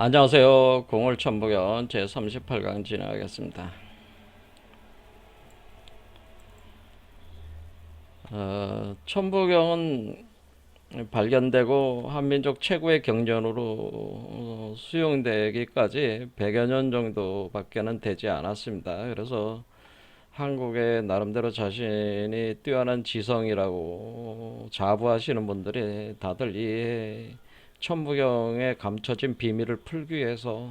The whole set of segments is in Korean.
안녕하세요. 공월천부경 제38강 진행하겠습니다. 천부경은 발견되고 한민족 최고의 경전으로 수용되기까지 100여 년 정도밖에는 되지 않았습니다. 그래서 한국의 나름대로 자신이 뛰어난 지성이라고 자부하시는 분들이 다들 이 천부경의 감춰진 비밀을 풀기 위해서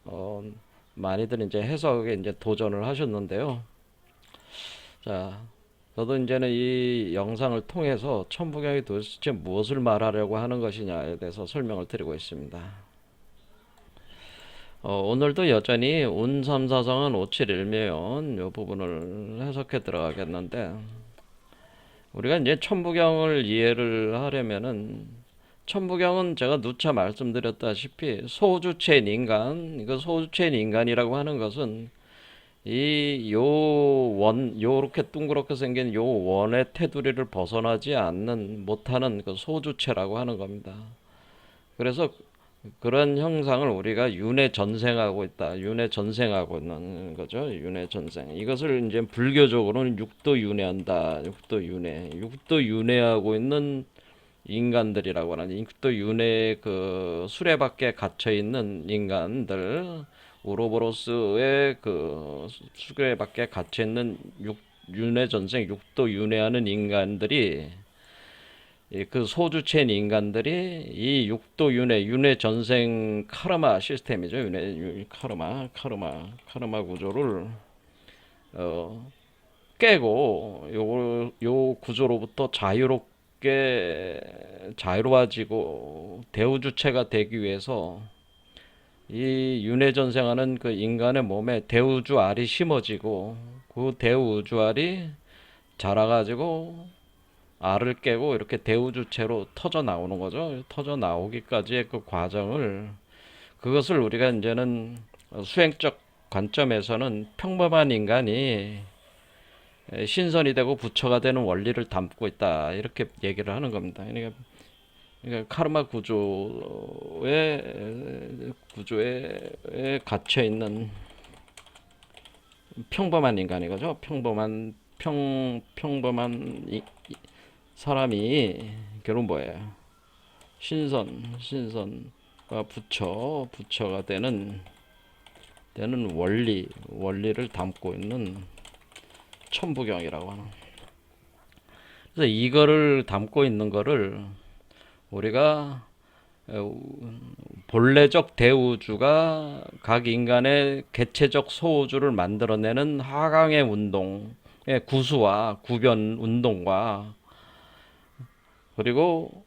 어, 많이들 이제 해석에 이제 도전을 하셨는데요. 자, 저도 이제는 이 영상을 통해서 천부경이 도대체 무엇을 말하려고 하는 것이냐에 대해서 설명을 드리고 있습니다. 오늘도 여전히 운삼사성은 571면 이 부분을 해석해 들어가겠는데, 우리가 이제 천부경을 이해를 하려면은 천부경은 제가 누차 말씀드렸다시피 소주체인 인간, 이거 소주체인 인간이라고 하는 것은 이 요 요렇게 둥그렇게 생긴 요 원의 테두리를 벗어나지 않는 못하는 그 소주체라고 하는 겁니다. 그래서 그런 형상을 우리가 윤회 전생하고 있다. 윤회 전생하고 있는 거죠. 윤회 전생. 이것을 이제 불교적으로는 육도 윤회한다. 육도 윤회. 육도 윤회하고 있는 인간들이라고 하는 육도 윤회 그 수레밖에 갇혀 있는 인간들. 우로보로스의 그 수레밖에 갇혀 있는 윤회 전생, 육도 윤회하는 인간들이 그 소주체인 인간들이 이 육도 윤회 전생 카르마 시스템이죠. 카르마 구조를 어, 깨고 요 구조로부터 자유로워지고 대우주체가 되기 위해서 이 윤회 전생하는 그 인간의 몸에 대우주 알이 심어지고 그 대우주 알이 자라가지고 알을 깨고 이렇게 대우주체로 터져 나오는 거죠. 터져 나오기까지의 그 과정을, 그것을 우리가 이제는 수행적 관점에서는 평범한 인간이 신선이 되고 부처가 되는 원리를 담고 있다, 이렇게 얘기를 하는 겁니다. 그러니까 카르마 구조에 갇혀 있는 평범한 인간이거죠. 평범한 사람이 결국 뭐예요? 신선과 부처가 되는 원리를 담고 있는 천부경이라고 하는. 그래서 이거를 담고 있는 거를 우리가 본래적 대우주가 각 인간의 개체적 소우주를 만들어내는 하강의 운동의 구수와 구변 운동과, 그리고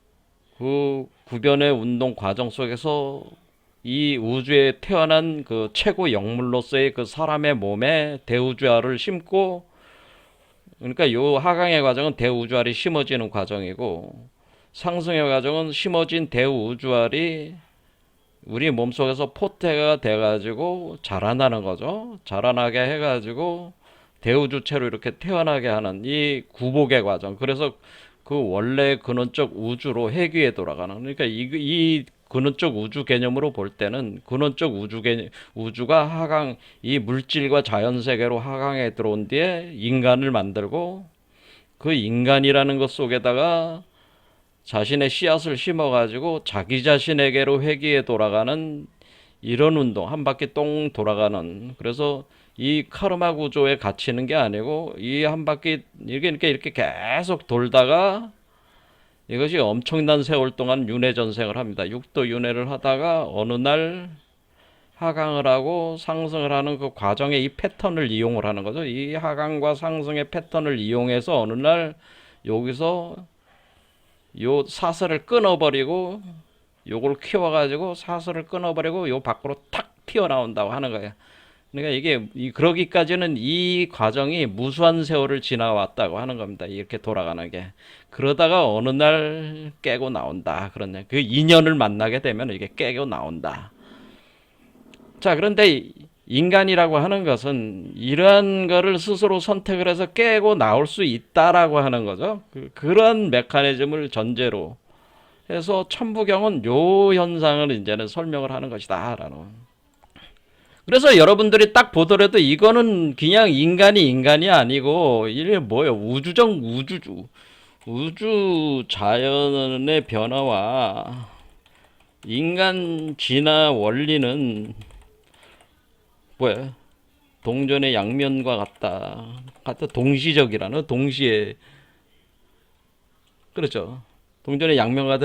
그 구변의 운동 과정 속에서 이 우주에 태어난 그 최고 영물로서의 그 사람의 몸에 대우주알을 심고, 그러니까 요 하강의 과정은 대우주알이 심어지는 과정이고, 상승의 과정은 심어진 대우주알이 우리 몸속에서 포태가 돼가지고 자라나는 거죠. 자라나게 해가지고 대우주체로 이렇게 태어나게 하는 이 구복의 과정. 그래서 그 원래 근원적 우주로 회귀에 돌아가는. 그러니까 이 근원적 우주 개념으로 볼 때는 근원적 우주가 하강, 이 물질과 자연 세계로 하강에 들어온 뒤에 인간을 만들고, 그 인간이라는 것 속에다가 자신의 씨앗을 심어가지고 자기 자신에게로 회귀에 돌아가는 이런 운동, 한 바퀴 똥 돌아가는. 그래서 이 카르마 구조에 갇히는 게 아니고 이 한 바퀴 이렇게 계속 돌다가 이것이 엄청난 세월 동안 윤회 전생을 합니다. 육도 윤회를 하다가 어느 날 하강을 하고 상승을 하는 그 과정의 이 패턴을 이용을 하는 거죠. 이 하강과 상승의 패턴을 이용해서 어느 날 여기서 요 사슬을 끊어버리고, 요걸 키워가지고 사슬을 끊어버리고 요 밖으로 탁 튀어나온다고 하는 거예요. 그러니까 이게 그러기까지는 이 과정이 무수한 세월을 지나왔다고 하는 겁니다. 이렇게 돌아가는 게. 그러다가 어느 날 깨고 나온다. 그런 그 인연을 만나게 되면 이게 깨고 나온다. 자, 그런데 인간이라고 하는 것은 이러한 거를 스스로 선택을 해서 깨고 나올 수 있다라고 하는 거죠. 그런 메커니즘을 전제로 해서 천부경은 요 현상을 이제는 설명을 하는 것이다라는. 그래서 여러분들이 딱 보더라도 이거는 그냥 인간이 아니고 이게 뭐예요? 우주 자연의 변화와 인간 진화 원리는 뭐예요? 동전의 양면과 같다 동시적이라는 동시에 그렇죠. 동전의 양면과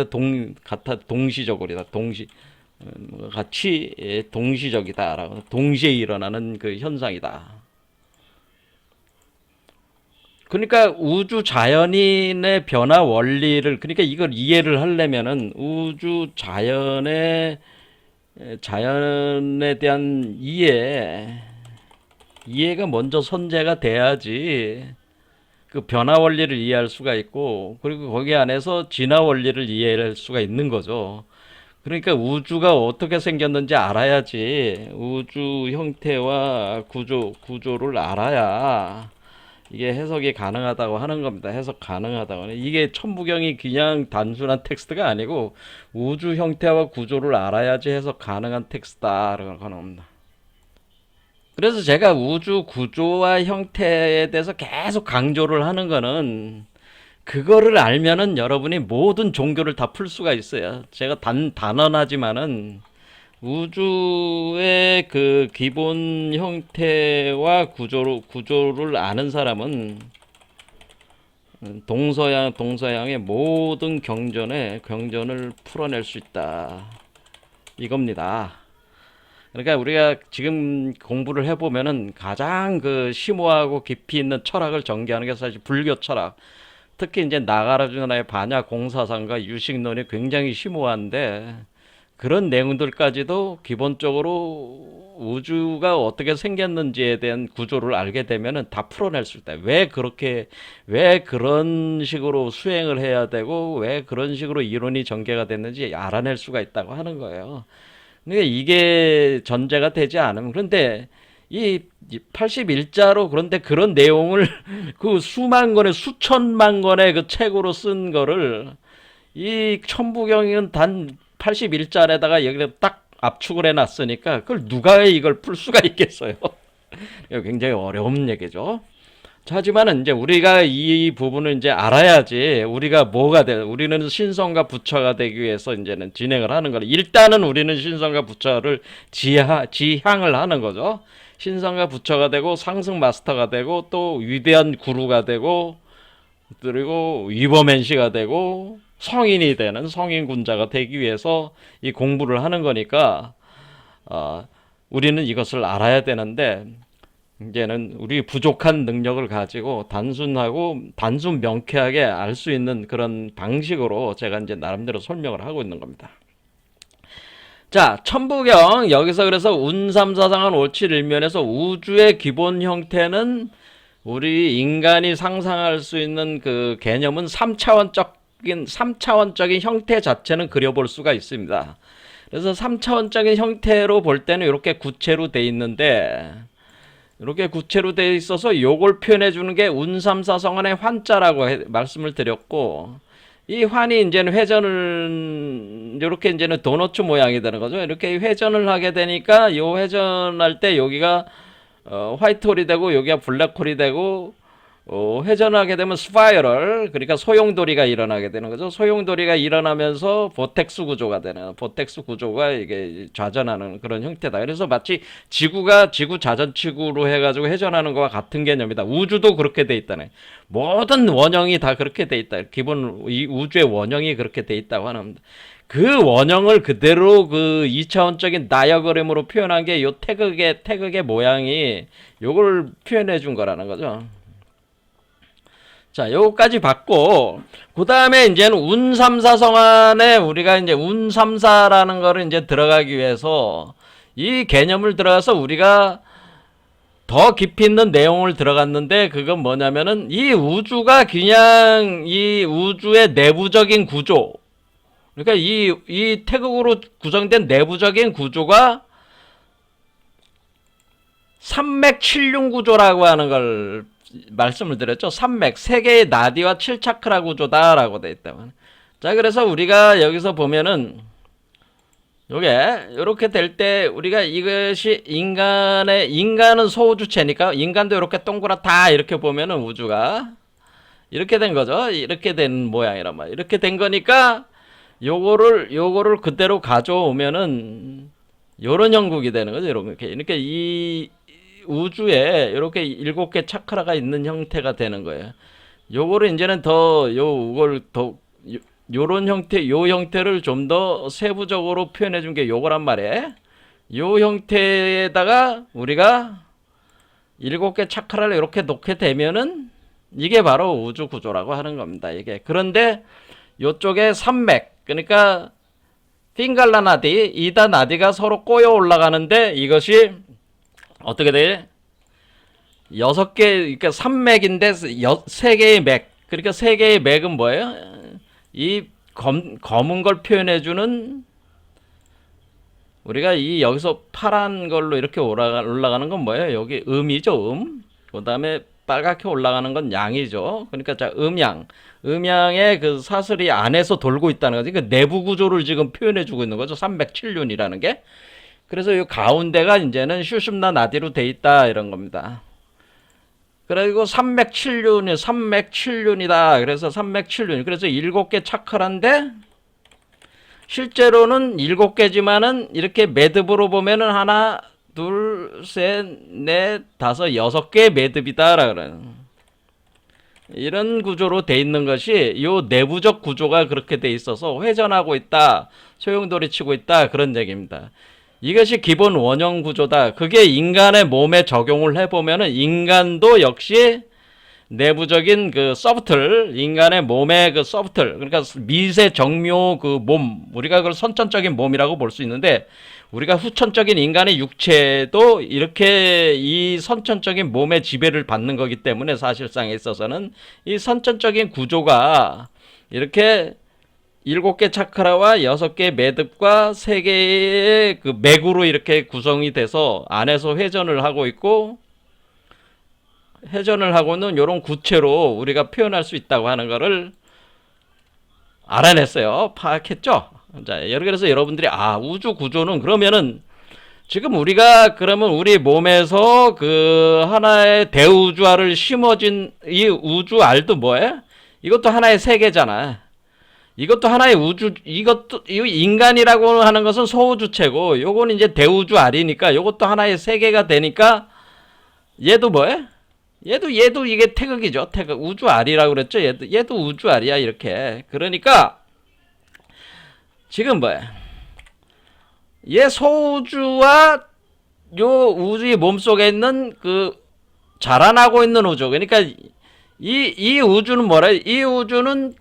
같아 동시적으로다 같이 동시적이다라고 동시에 일어나는 그 현상이다. 그러니까 우주 자연인의 변화 원리를 그러니까 이걸 이해를 하려면은 우주 자연에 대한 이해가 먼저 선제가 돼야지 그 변화 원리를 이해할 수가 있고 그리고 거기 안에서 진화 원리를 이해할 수가 있는 거죠. 그러니까 우주가 어떻게 생겼는지 알아야지 우주 형태와 구조를 알아야 이게 해석이 가능하다고 하는 겁니다. 해석 가능하다고 하는 이게 천부경이 그냥 단순한 텍스트가 아니고 우주 형태와 구조를 알아야지 해석 가능한 텍스트다라고 하는 겁니다. 그래서 제가 우주 구조와 형태에 대해서 계속 강조를 하는 거는 그거를 알면은 여러분이 모든 종교를 다 풀 수가 있어요. 제가 단언하지만은 우주의 그 기본 형태와 구조를 아는 사람은 동서양의 모든 경전을 풀어낼 수 있다. 이겁니다. 그러니까 우리가 지금 공부를 해보면은 가장 그 심오하고 깊이 있는 철학을 전개하는 게 사실 불교 철학. 특히 이제 나가라주나의 반야 공사상과 유식론이 굉장히 심오한데 그런 내용들까지도 기본적으로 우주가 어떻게 생겼는지에 대한 구조를 알게 되면은 다 풀어낼 수 있다. 왜 그런 식으로 수행을 해야 되고 왜 그런 식으로 이론이 전개가 됐는지 알아낼 수가 있다고 하는 거예요. 그러니까 이게 전제가 되지 않으면 그런데 이 81자로 그런데 그런 내용을 그 수만 권의 수천만 권의 그 책으로 쓴 거를 이 천부경은 단 81자에다가 여기다 딱 압축을 해놨으니까 그걸 누가 이걸 풀 수가 있겠어요. 굉장히 어려운 얘기죠. 하지만은 이제 우리가 이 부분을 이제 알아야지 우리가 뭐가 돼. 우리는 신성과 부처가 되기 위해서 이제는 진행을 하는 거예요. 일단은 우리는 신성과 부처를 지향을 하는 거죠. 신성과 부처가 되고 상승 마스터가 되고 또 위대한 구루가 되고 그리고 위버맨시가 되고 성인이 되는 성인 군자가 되기 위해서 이 공부를 하는 거니까 우리는 이것을 알아야 되는데 이제는 우리 부족한 능력을 가지고 단순 명쾌하게 알 수 있는 그런 방식으로 제가 이제 나름대로 설명을 하고 있는 겁니다. 자, 천부경 여기서 그래서 운삼사상한 오칠일면에서 우주의 기본 형태는 우리 인간이 상상할 수 있는 그 개념은 3차원적인 형태 자체는 그려볼 수가 있습니다. 그래서 3차원적인 형태로 볼 때는 이렇게 구체로 돼 있는데 이렇게 구체로 되어 있어서 요걸 표현해 주는 게 운삼사성원의 환자라고 말씀을 드렸고 이 환이 이제는 이렇게 이제는 도너츠 모양이 되는 거죠. 이렇게 회전을 하게 되니까 요 회전할 때 여기가 화이트홀이 되고 여기가 블랙홀이 되고 회전하게 되면 스파이럴 그러니까 소용돌이가 일어나게 되는 거죠. 소용돌이가 일어나면서 보텍스 구조가 이게 좌전하는 그런 형태다. 그래서 마치 지구가 지구 자전축으로 해가지고 회전하는 것과 같은 개념이다. 우주도 그렇게 돼 있다네. 모든 원형이 다 그렇게 돼 있다. 기본 이 우주의 원형이 그렇게 돼 있다고 하는 그 원형을 그대로 그 2차원적인 다이어그램으로 표현한 게 요 태극의 모양이 요걸 표현해 준 거라는 거죠. 자, 요거까지 봤고, 그 다음에 이제는 운삼사성안에 우리가 이제 운삼사라는 거를 이제 들어가기 위해서 이 개념을 들어가서 우리가 더 깊이 있는 내용을 들어갔는데 그건 뭐냐면은 이 우주가 그냥 이 우주의 내부적인 구조, 그러니까 이 태극으로 구성된 내부적인 구조가 삼맥칠륜 구조라고 하는 걸 말씀을 드렸죠. 삼맥, 세 개의 나디와 7차크라 구조다라고 돼 있다면. 자, 그래서 우리가 여기서 보면은 요게 이렇게 될 때 우리가 이것이 인간은 소우주체니까 인간도 이렇게 동그랗다 이렇게 보면은 우주가 이렇게 된 거죠. 이렇게 된 모양이란 말이야. 이렇게 된 거니까 요거를 그대로 가져오면은 요런 형국이 되는 거죠. 이렇게. 그러니까 이 우주에 이렇게 7개 차크라가 있는 형태가 되는 거예요. 요거를 이제는 요걸 요런 형태, 요 형태를 좀 더 세부적으로 표현해 준 게 요거란 말이에요. 요 형태에다가 우리가 7개 차크라를 이렇게 놓게 되면은 이게 바로 우주 구조라고 하는 겁니다. 이게. 그런데 요쪽에 산맥, 그러니까 핑갈라 나디, 이다 나디가 서로 꼬여 올라가는데 이것이 어떻게 돼? 6개, 그러니까 산맥인데 3개의 맥. 그러니까 3개의 맥은 뭐예요? 이 검은 걸 표현해주는 우리가 이 여기서 파란 걸로 이렇게 올라가는 건 뭐예요? 여기 음이죠, 그 다음에 빨갛게 올라가는 건 양이죠. 그러니까 자, 음양의 그 사슬이 안에서 돌고 있다는 거지. 그 내부 구조를 지금 표현해주고 있는 거죠. 307륜이라는 게. 그래서 이 가운데가 이제는 슈심나 나디로 돼 있다 이런 겁니다. 그리고 307륜이다. 그래서 307륜. 그래서 7개 차크라인데 실제로는 7개지만은 이렇게 매듭으로 보면은 하나, 둘, 셋, 넷, 다섯, 6개의 매듭이다라 그래요. 이런 구조로 돼 있는 것이 요 내부적 구조가 그렇게 돼 있어서 회전하고 있다, 소용돌이 치고 있다 그런 얘기입니다. 이것이 기본 원형 구조다. 그게 인간의 몸에 적용을 해보면은 인간도 역시 내부적인 그 서브틀, 인간의 몸의 그 서브틀, 그러니까 미세 정묘 그 몸, 우리가 그걸 선천적인 몸이라고 볼 수 있는데 우리가 후천적인 인간의 육체도 이렇게 이 선천적인 몸의 지배를 받는 거기 때문에 사실상에 있어서는 이 선천적인 구조가 이렇게 7개 차크라와 6개의 매듭과 3개의 그 맥으로 이렇게 구성이 돼서 안에서 회전을 하고 있고, 회전을 하고는 이런 구체로 우리가 표현할 수 있다고 하는 것을 알아냈어요. 파악했죠? 자, 그래서 여러분들이 우주 구조는 그러면은 지금 우리가 그러면 우리 몸에서 그 하나의 대우주알을 심어진 이 우주알도 뭐예요? 이것도 하나의 세계잖아. 이것도 하나의 우주, 이것도 인간이라고 하는 것은 소우주체고 요거는 이제 대우주알이니까 요것도 하나의 세계가 되니까 얘도 뭐예요? 얘도 이게 태극이죠. 태극. 우주알이라고 그랬죠. 얘도 우주알이야 이렇게. 그러니까 지금 뭐야? 얘 소우주와 요 우주의 몸속에 있는 그 자라나고 있는 우주. 그러니까 이 우주는 뭐라? 이 우주는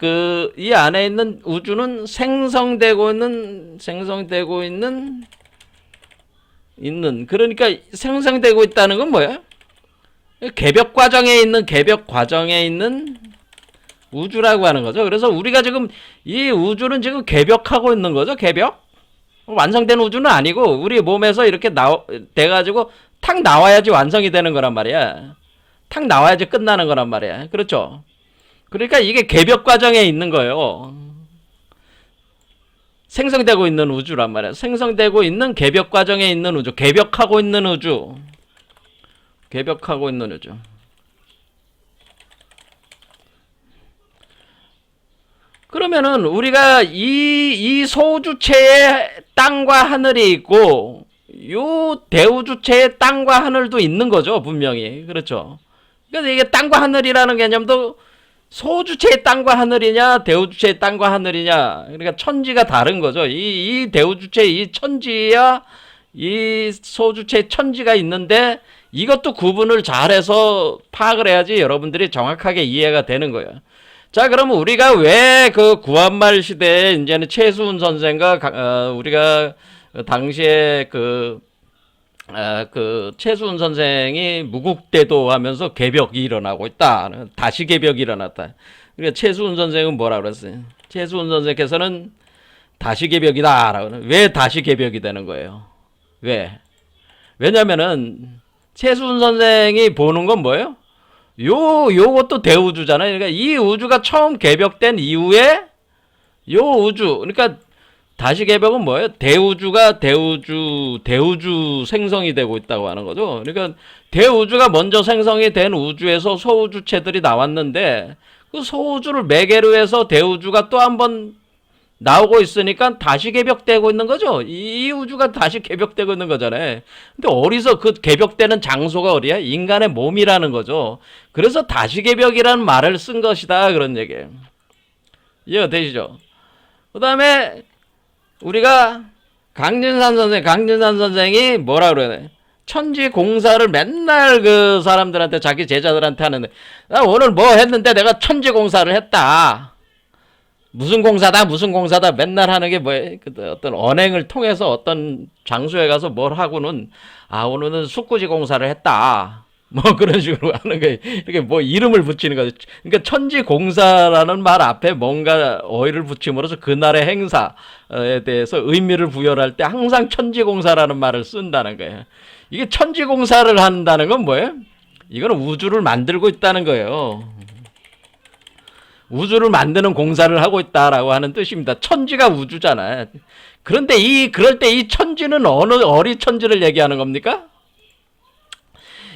이 안에 있는 우주는 생성되고 있는 그러니까 생성되고 있다는 건 뭐야? 개벽 과정에 있는 우주라고 하는 거죠. 그래서 우리가 지금 이 우주는 지금 개벽하고 있는 거죠. 개벽. 완성된 우주는 아니고 우리 몸에서 이렇게 돼가지고 탁 나와야지 완성이 되는 거란 말이야. 탁 나와야지 끝나는 거란 말이야. 그렇죠? 그러니까 이게 개벽 과정에 있는 거예요. 생성되고 있는 우주란 말이야. 생성되고 있는 개벽 과정에 있는 우주. 개벽하고 있는 우주. 그러면은 우리가 이 소우주체에 땅과 하늘이 있고 요 대우주체에 땅과 하늘도 있는 거죠. 분명히. 그렇죠? 그래서 이게 땅과 하늘이라는 개념도 소주체의 땅과 하늘이냐 대우주체의 땅과 하늘이냐, 그러니까 천지가 다른 거죠. 이 대우주체의 이 천지야 이 소주체의 천지가 있는데 이것도 구분을 잘해서 파악을 해야지 여러분들이 정확하게 이해가 되는 거예요. 자, 그러면 우리가 왜 그 구한말 시대에 이제는 최수훈 선생과 우리가 당시에 그 최수훈 선생이 무국대도 하면서 개벽이 일어나고 있다. 다시 개벽이 일어났다. 그러니까 최수훈 선생은 뭐라 그랬어요? 최수훈 선생께서는 다시 개벽이다. 라고. 왜 다시 개벽이 되는 거예요? 왜? 왜냐면은 최수훈 선생이 보는 건 뭐예요? 요것도 대우주잖아요. 그러니까 이 우주가 처음 개벽된 이후에 요 우주, 그러니까 다시개벽은 뭐예요? 대우주 생성이 되고 있다고 하는 거죠. 그러니까 대우주가 먼저 생성이 된 우주에서 소우주체들이 나왔는데 그 소우주를 매개로 해서 대우주가 또 한번 나오고 있으니까 다시 개벽되고 있는 거죠. 이 우주가 다시 개벽되고 있는 거잖아요. 근데 어디서 그 개벽되는 장소가 어디야? 인간의 몸이라는 거죠. 그래서 다시 개벽이라는 말을 쓴 것이다. 그런 얘기예요. 이해가 되시죠? 그 다음에 우리가 강진산 선생이 뭐라 그러네? 천지 공사를 맨날 그 사람들한테 자기 제자들한테 하는데 나 오늘 뭐 했는데 내가 천지 공사를 했다. 무슨 공사다 맨날 하는 게 뭐예요? 어떤 언행을 통해서 어떤 장소에 가서 뭘 하고는 오늘은 숙구지 공사를 했다. 뭐 그런 식으로 하는 거예요. 이렇게 뭐 이름을 붙이는 거죠. 그러니까 천지 공사라는 말 앞에 뭔가 어휘를 붙임으로써 그날의 행사에 대해서 의미를 부여할 때 항상 천지 공사라는 말을 쓴다는 거예요. 이게 천지 공사를 한다는 건 뭐예요? 이거는 우주를 만들고 있다는 거예요. 우주를 만드는 공사를 하고 있다라고 하는 뜻입니다. 천지가 우주잖아요. 그런데 그럴 때 이 천지는 어리 천지를 얘기하는 겁니까?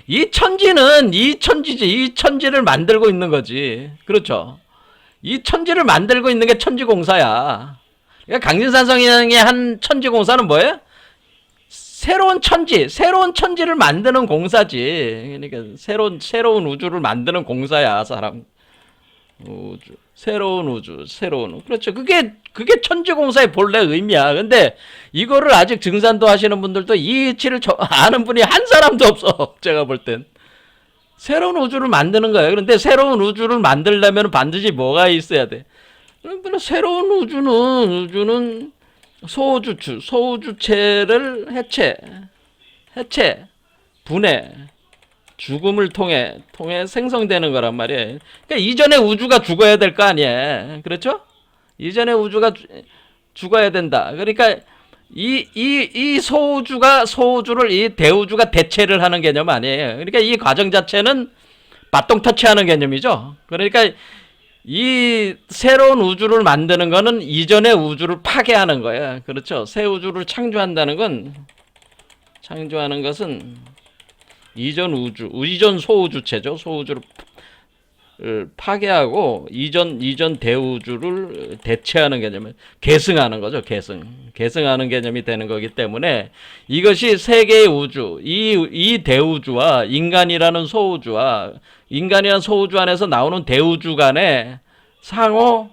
이 천지는 이 천지지. 이 천지를 만들고 있는 거지. 그렇죠. 이 천지를 만들고 있는 게 천지공사야. 그러니까 강진산 성인이 한 천지공사는 뭐예요? 새로운 천지를 만드는 공사지. 그러니까 새로운 우주를 만드는 공사야, 사람. 우주, 새로운 우주. 그렇죠. 그게 천지공사의 본래 의미야. 근데 이거를 아직 증산도 하시는 분들도 이 이치를 아는 분이 한 사람도 없어. 제가 볼 땐. 새로운 우주를 만드는 거예요. 그런데 새로운 우주를 만들려면 반드시 뭐가 있어야 돼? 새로운 우주는 소우주체를 해체, 분해, 죽음을 통해 생성되는 거란 말이에요. 그러니까 이전에 우주가 죽어야 될 거 아니에요. 그렇죠? 이전에 우주가 죽어야 된다. 그러니까 이 소우주를 이 대우주가 대체를 하는 개념 아니에요. 그러니까 이 과정 자체는 바똥 터치하는 개념이죠. 그러니까 이 새로운 우주를 만드는 거는 이전의 우주를 파괴하는 거예요. 그렇죠? 새 우주를 창조하는 것은 이전 소우주체죠. 소우주를 파괴하고 이전 대우주를 대체하는 개념을 계승하는 거죠. 계승하는 개념이 되는 거기 때문에 이것이 세계의 우주, 이 대우주와 인간이라는 소우주 안에서 나오는 대우주 간의 상호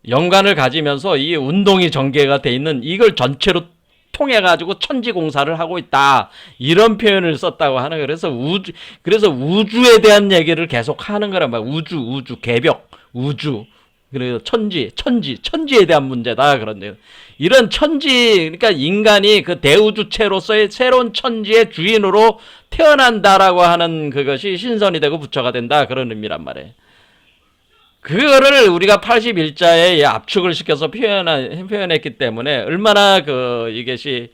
연관을 가지면서 이 운동이 전개가 돼 있는 이걸 전체로 통해 가지고 천지공사를 하고 있다. 이런 표현을 썼다고 하는 거예요. 그래서 우주에 대한 얘기를 계속 하는 거란 말이야. 우주, 개벽, 우주. 그래서 천지에 대한 문제다. 그런데 이런 그러니까 인간이 그 대우주체로서의 새로운 천지의 주인으로 태어난다라고 하는 그것이 신선이 되고 부처가 된다. 그런 의미란 말이에요. 그거를 우리가 81자에 압축을 시켜서 표현했기 때문에 얼마나 이것이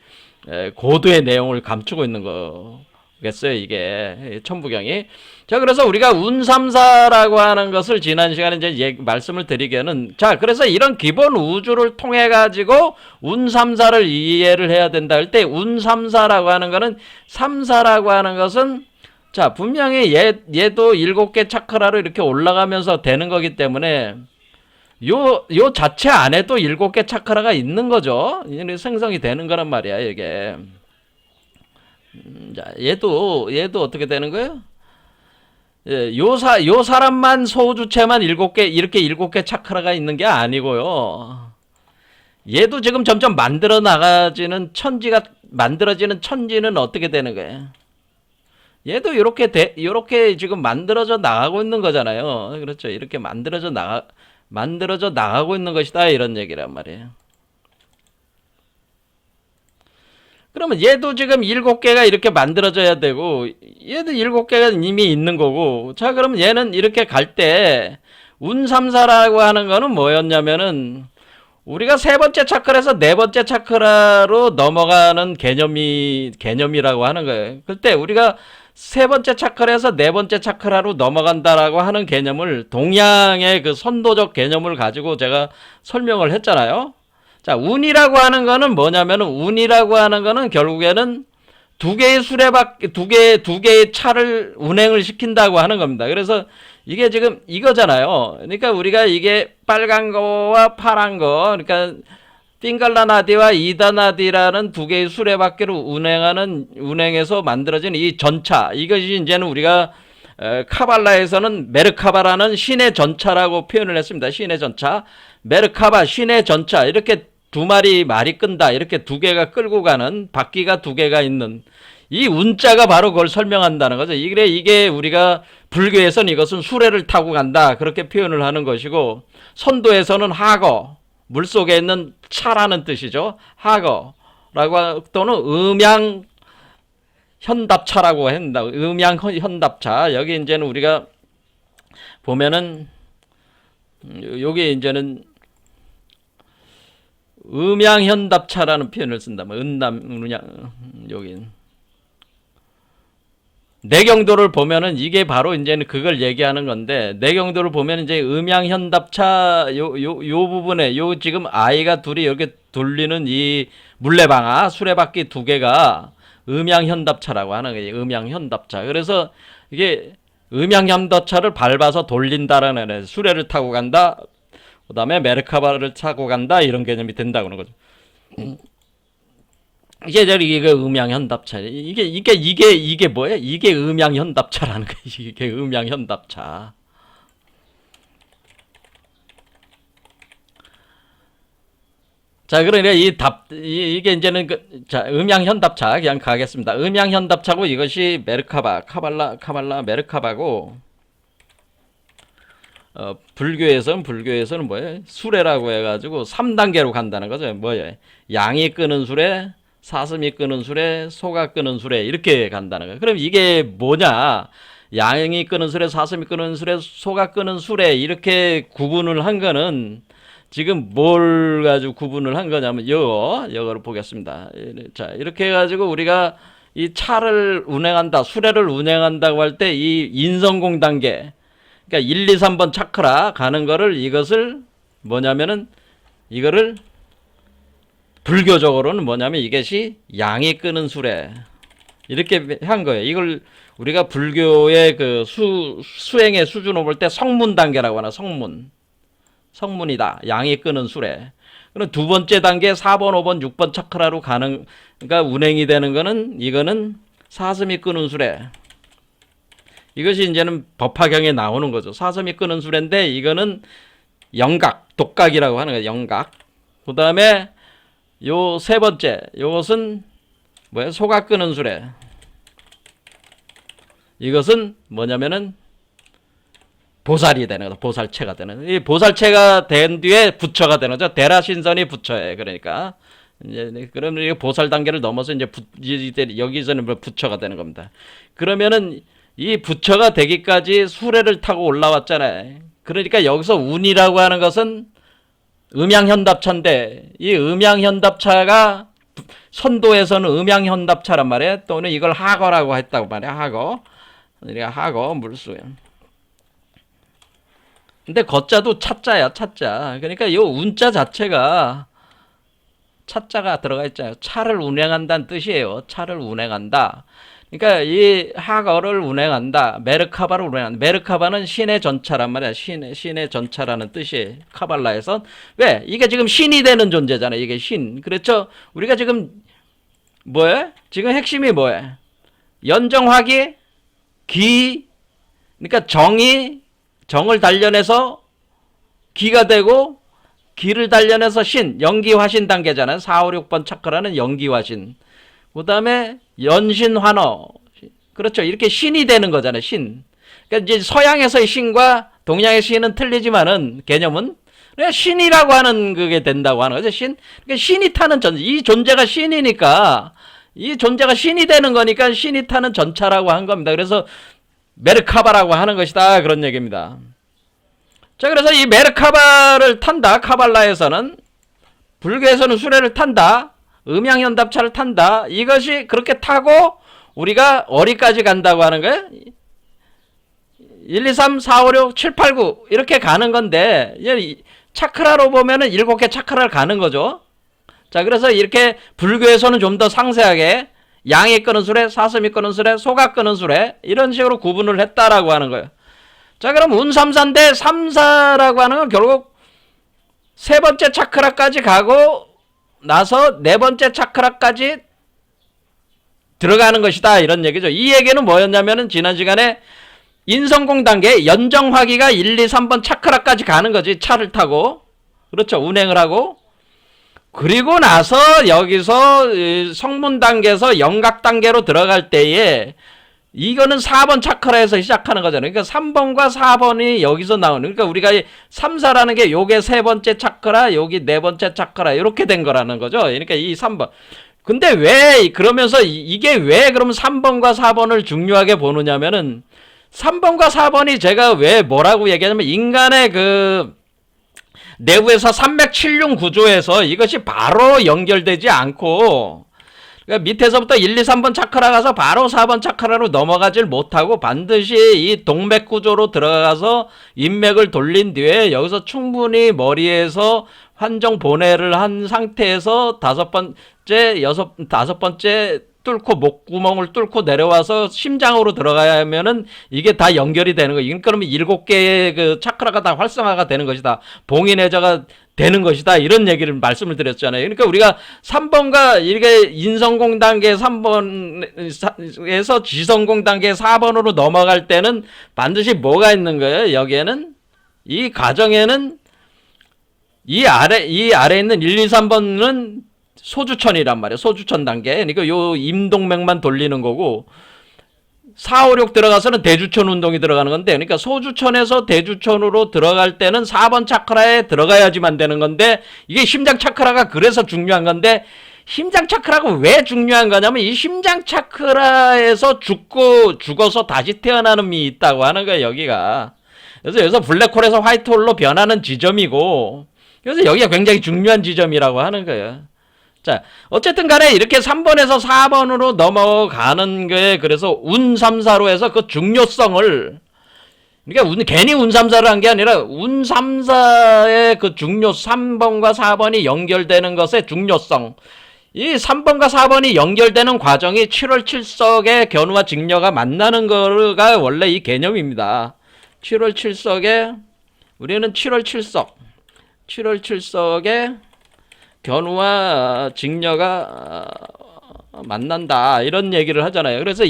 고도의 내용을 감추고 있는 거겠어요, 이게 천부경이. 자, 그래서 우리가 운삼사라고 하는 것을 지난 시간에 이제 말씀을 드리기에는, 자, 그래서 이런 기본 우주를 통해 가지고 운삼사를 이해를 해야 된다 할 때, 운삼사라고 하는 거는, 삼사라고 하는 것은, 자, 분명히 얘도 7개 차크라로 이렇게 올라가면서 되는 거기 때문에 요 자체 안에도 7개 차크라가 있는 거죠. 생성이 되는 거란 말이야, 이게. 자, 얘도 어떻게 되는 거예요? 예, 요 사람만 소주체만 7개 이렇게 7개 차크라가 있는 게 아니고요. 얘도 지금 점점 만들어지는 천지는 어떻게 되는 거예요? 얘도 요렇게 지금 만들어져 나가고 있는 거잖아요. 그렇죠. 이렇게 만들어져 나가고 있는 것이다. 이런 얘기란 말이에요. 그러면 얘도 지금 7개가 이렇게 만들어져야 되고, 얘도 7개가 이미 있는 거고, 자, 그러면 얘는 이렇게 갈 때, 운삼사라고 하는 거는 뭐였냐면은, 우리가 세 번째 차크라에서 네 번째 차크라로 넘어가는 개념이라고 하는 거예요. 그때 우리가 세 번째 차크라에서 네 번째 차크라로 넘어간다라고 하는 개념을 동양의 그 선도적 개념을 가지고 제가 설명을 했잖아요. 자, 운이라고 하는 거는 뭐냐면은 운이라고 하는 거는 결국에는 두 개의 수레바퀴 두 개의 차를 운행을 시킨다고 하는 겁니다. 그래서 이게 지금 이거잖아요. 그러니까 우리가 이게 빨간 거와 파란 거, 그러니까 핑갈라나디와 이다나디라는 두 개의 수레바퀴를 운행해서 만들어진 이 전차, 이것이 이제는 우리가 카발라에서는 메르카바라는 신의 전차라고 표현을 했습니다. 신의 전차, 메르카바 신의 전차, 이렇게 두 마리 말이 끈다, 이렇게 두 개가 끌고 가는 바퀴가 두 개가 있는 이 운자가 바로 그걸 설명한다는 거죠. 이게 우리가 불교에서는 이것은 수레를 타고 간다, 그렇게 표현을 하는 것이고, 선도에서는 하거, 물속에 있는 차라는 뜻이죠. 하거라고, 또는 음양 현답차라고 한다. 음양 현답차. 여기 이제는 우리가 보면은 여기 이제는 음양 현답차라는 표현을 쓴다. 뭐 여기 내경도를 보면은 이게 바로 이제는 그걸 얘기하는 건데, 내경도를 보면 이제 음양현답차 요 부분에 요 지금 아이가 둘이 이렇게 돌리는 이 물레방아 수레바퀴 두 개가 음양현답차라고 하는 거예요. 음양현답차. 그래서 이게 음양현답차를 밟아서 돌린다라는 거예요. 수레를 타고 간다. 그다음에 메르카바를 타고 간다, 이런 개념이 된다고 하는 거죠. 이게 음양현답차. 이게 뭐예요? 이게 음양현답차라는 거예요. 이게 음양현답차. 자, 그러니까 이게 이제는 자, 음양현답차 그냥 가겠습니다. 음양현답차고 이것이 메르카바, 카발라 메르카바고, 불교에서는 뭐예요? 수레라고 해가지고 3단계로 간다는 거죠. 뭐예요? 양이 끄는 수레, 사슴이 끄는 수레, 소가 끄는 수레, 이렇게 간다는 거예요. 그럼 이게 뭐냐? 양이 끄는 수레, 사슴이 끄는 수레, 소가 끄는 수레, 이렇게 구분을 한 거는 지금 뭘 가지고 구분을 한 거냐면 이거를 보겠습니다. 자, 이렇게 해가지고 우리가 이 차를 운행한다, 수레를 운행한다고 할 때 이 인성공 단계, 그러니까 1, 2, 3번 차크라 가는 거를, 이것을 뭐냐면은 이거를 불교적으로는 뭐냐면 이것이 양이 끄는 수레, 이렇게 한 거예요. 이걸 우리가 불교의 그 수행의 수준을 볼 때 성문 단계라고 하나. 성문이다. 양이 끄는 수레. 그럼 두 번째 단계 4번, 5번, 6번 차크라로 가는, 그러니까 운행이 되는 거는, 이거는 사슴이 끄는 수레. 이것이 이제는 법화경에 나오는 거죠. 사슴이 끄는 수레인데 이거는 영각, 독각이라고 하는 거예요. 영각. 그 다음에 요 세 번째, 요것은 뭐야? 소가 끄는 수레. 이것은 뭐냐면은 보살이 되는 거다. 보살체가 되는. 이 보살체가 된 뒤에 부처가 되는 거죠. 대라신선이 부처예요. 그러니까 이제 그러면 이 보살 단계를 넘어서 이제 여기서는 부처가 되는 겁니다. 그러면은 이 부처가 되기까지 수레를 타고 올라왔잖아요. 그러니까 여기서 운이라고 하는 것은 음양현답차인데, 이 음양현답차가 선도에서는 음양현답차란 말이에요. 또는 이걸 하거라고 했다고 말이에요. 하거. 그러니까 하거, 물수. 근데 거자도 차자야, 차자. 그러니까 이 운자 자체가 차자가 들어가 있잖아요. 차를 운행한다는 뜻이에요. 차를 운행한다. 그러니까 이 하거를 운행한다. 메르카바를 운행한다. 메르카바는 신의 전차란 말이야. 신의 전차라는 뜻이에요. 카발라에선. 왜? 이게 지금 신이 되는 존재잖아요. 이게 신. 그렇죠? 우리가 지금 뭐예요? 지금 핵심이 뭐예요? 연정화기, 기, 그러니까 정을 단련해서 기가 되고, 기를 단련해서 신, 연기화신 단계잖아요. 4, 5, 6번 차크라는 연기화신. 그 다음에 연신환어. 그렇죠. 이렇게 신이 되는 거잖아요. 신. 그러니까 이제 서양에서의 신과 동양의 신은 틀리지만은 개념은 그냥 신이라고 하는 그게 된다고 하는 거죠. 신. 그러니까 신이 타는 이 존재가 신이니까, 이 존재가 신이 되는 거니까 신이 타는 전차라고 한 겁니다. 그래서 메르카바라고 하는 것이다. 그런 얘기입니다. 자, 그래서 이 메르카바를 탄다. 카발라에서는, 불교에서는 수레를 탄다. 음양현답차를 탄다. 이것이 그렇게 타고 우리가 어디까지 간다고 하는 거야? 1, 2, 3, 4, 5, 6, 7, 8, 9 이렇게 가는 건데 차크라로 보면은 7개 차크라를 가는 거죠. 자, 그래서 이렇게 불교에서는 좀 더 상세하게 양이 끄는 수레, 사슴이 끄는 수레, 소가 끄는 수레 이런 식으로 구분을 했다라고 하는 거예요. 자, 그럼 운삼사인데 삼사라고 하는 건 결국 세 번째 차크라까지 가고 나서 네 번째 차크라까지 들어가는 것이다 이런 얘기죠. 이 얘기는 뭐였냐면은 지난 시간에 인성공 단계 연정화기가 1, 2, 3번 차크라까지 가는 거지. 차를 타고 그렇죠. 운행을 하고 그리고 나서 여기서 성문 단계에서 영각 단계로 들어갈 때에 이거는 4번 차크라에서 시작하는 거잖아요. 그러니까 3번과 4번이 여기서 나오는. 그러니까 우리가 3, 4라는 게 요게 세 번째 차크라, 여기 네 번째 차크라 이렇게 된 거라는 거죠. 그러니까 이 3번. 근데 왜 그러면서 이게 왜 그러면 3번과 4번을 중요하게 보느냐면은 3번과 4번이 제가 왜 뭐라고 얘기하냐면 인간의 그 내부에서 삼맥칠륜 구조에서 이것이 바로 연결되지 않고 그러니까 밑에서부터 1, 2, 3번 차크라 가서 바로 4번 차크라로 넘어가질 못하고 반드시 이 동맥 구조로 들어가서 인맥을 돌린 뒤에 여기서 충분히 머리에서 환정 보내를 한 상태에서 다섯 번째 뚫고 목구멍을 뚫고 내려와서 심장으로 들어가야 하면은 이게 다 연결이 되는 거예요. 그러면 7개의 그 차크라가 다 활성화가 되는 것이다. 봉인해제가 되는 것이다. 이런 얘기를 말씀을 드렸잖아요. 그러니까 우리가 3번과 이게 인성공 단계 3번에서 지성공 단계 4번으로 넘어갈 때는 반드시 뭐가 있는 거예요? 여기에는 이 과정에는 이 아래 있는 1, 2, 3번은 소주천이란 말이에요. 소주천 단계. 그러니까 요 임동맥만 돌리는 거고 4, 5, 6 들어가서는 대주천 운동이 들어가는 건데 그러니까 소주천에서 대주천으로 들어갈 때는 4번 차크라에 들어가야지만 되는 건데 이게 심장 차크라가 그래서 중요한 건데 심장 차크라가 왜 중요한 거냐면 이 심장 차크라에서 죽어서 다시 태어나는 미 있다고 하는 거예요. 여기가. 그래서 여기서 블랙홀에서 화이트홀로 변하는 지점이고 그래서 여기가 굉장히 중요한 지점이라고 하는 거예요. 자, 어쨌든 간에 이렇게 3번에서 4번으로 넘어가는 게 그래서 운3사로 해서 그 중요성을 그러니까 괜히 운3사를 한 게 아니라 운3사의 그 3번과 4번이 연결되는 것의 중요성 이 3번과 4번이 연결되는 과정이 7월 7석의 견우와 직녀가 만나는 거가 원래 이 개념입니다. 7월 7석에 우리는 7월 7석에 견우와 직녀가 만난다 이런 얘기를 하잖아요. 그래서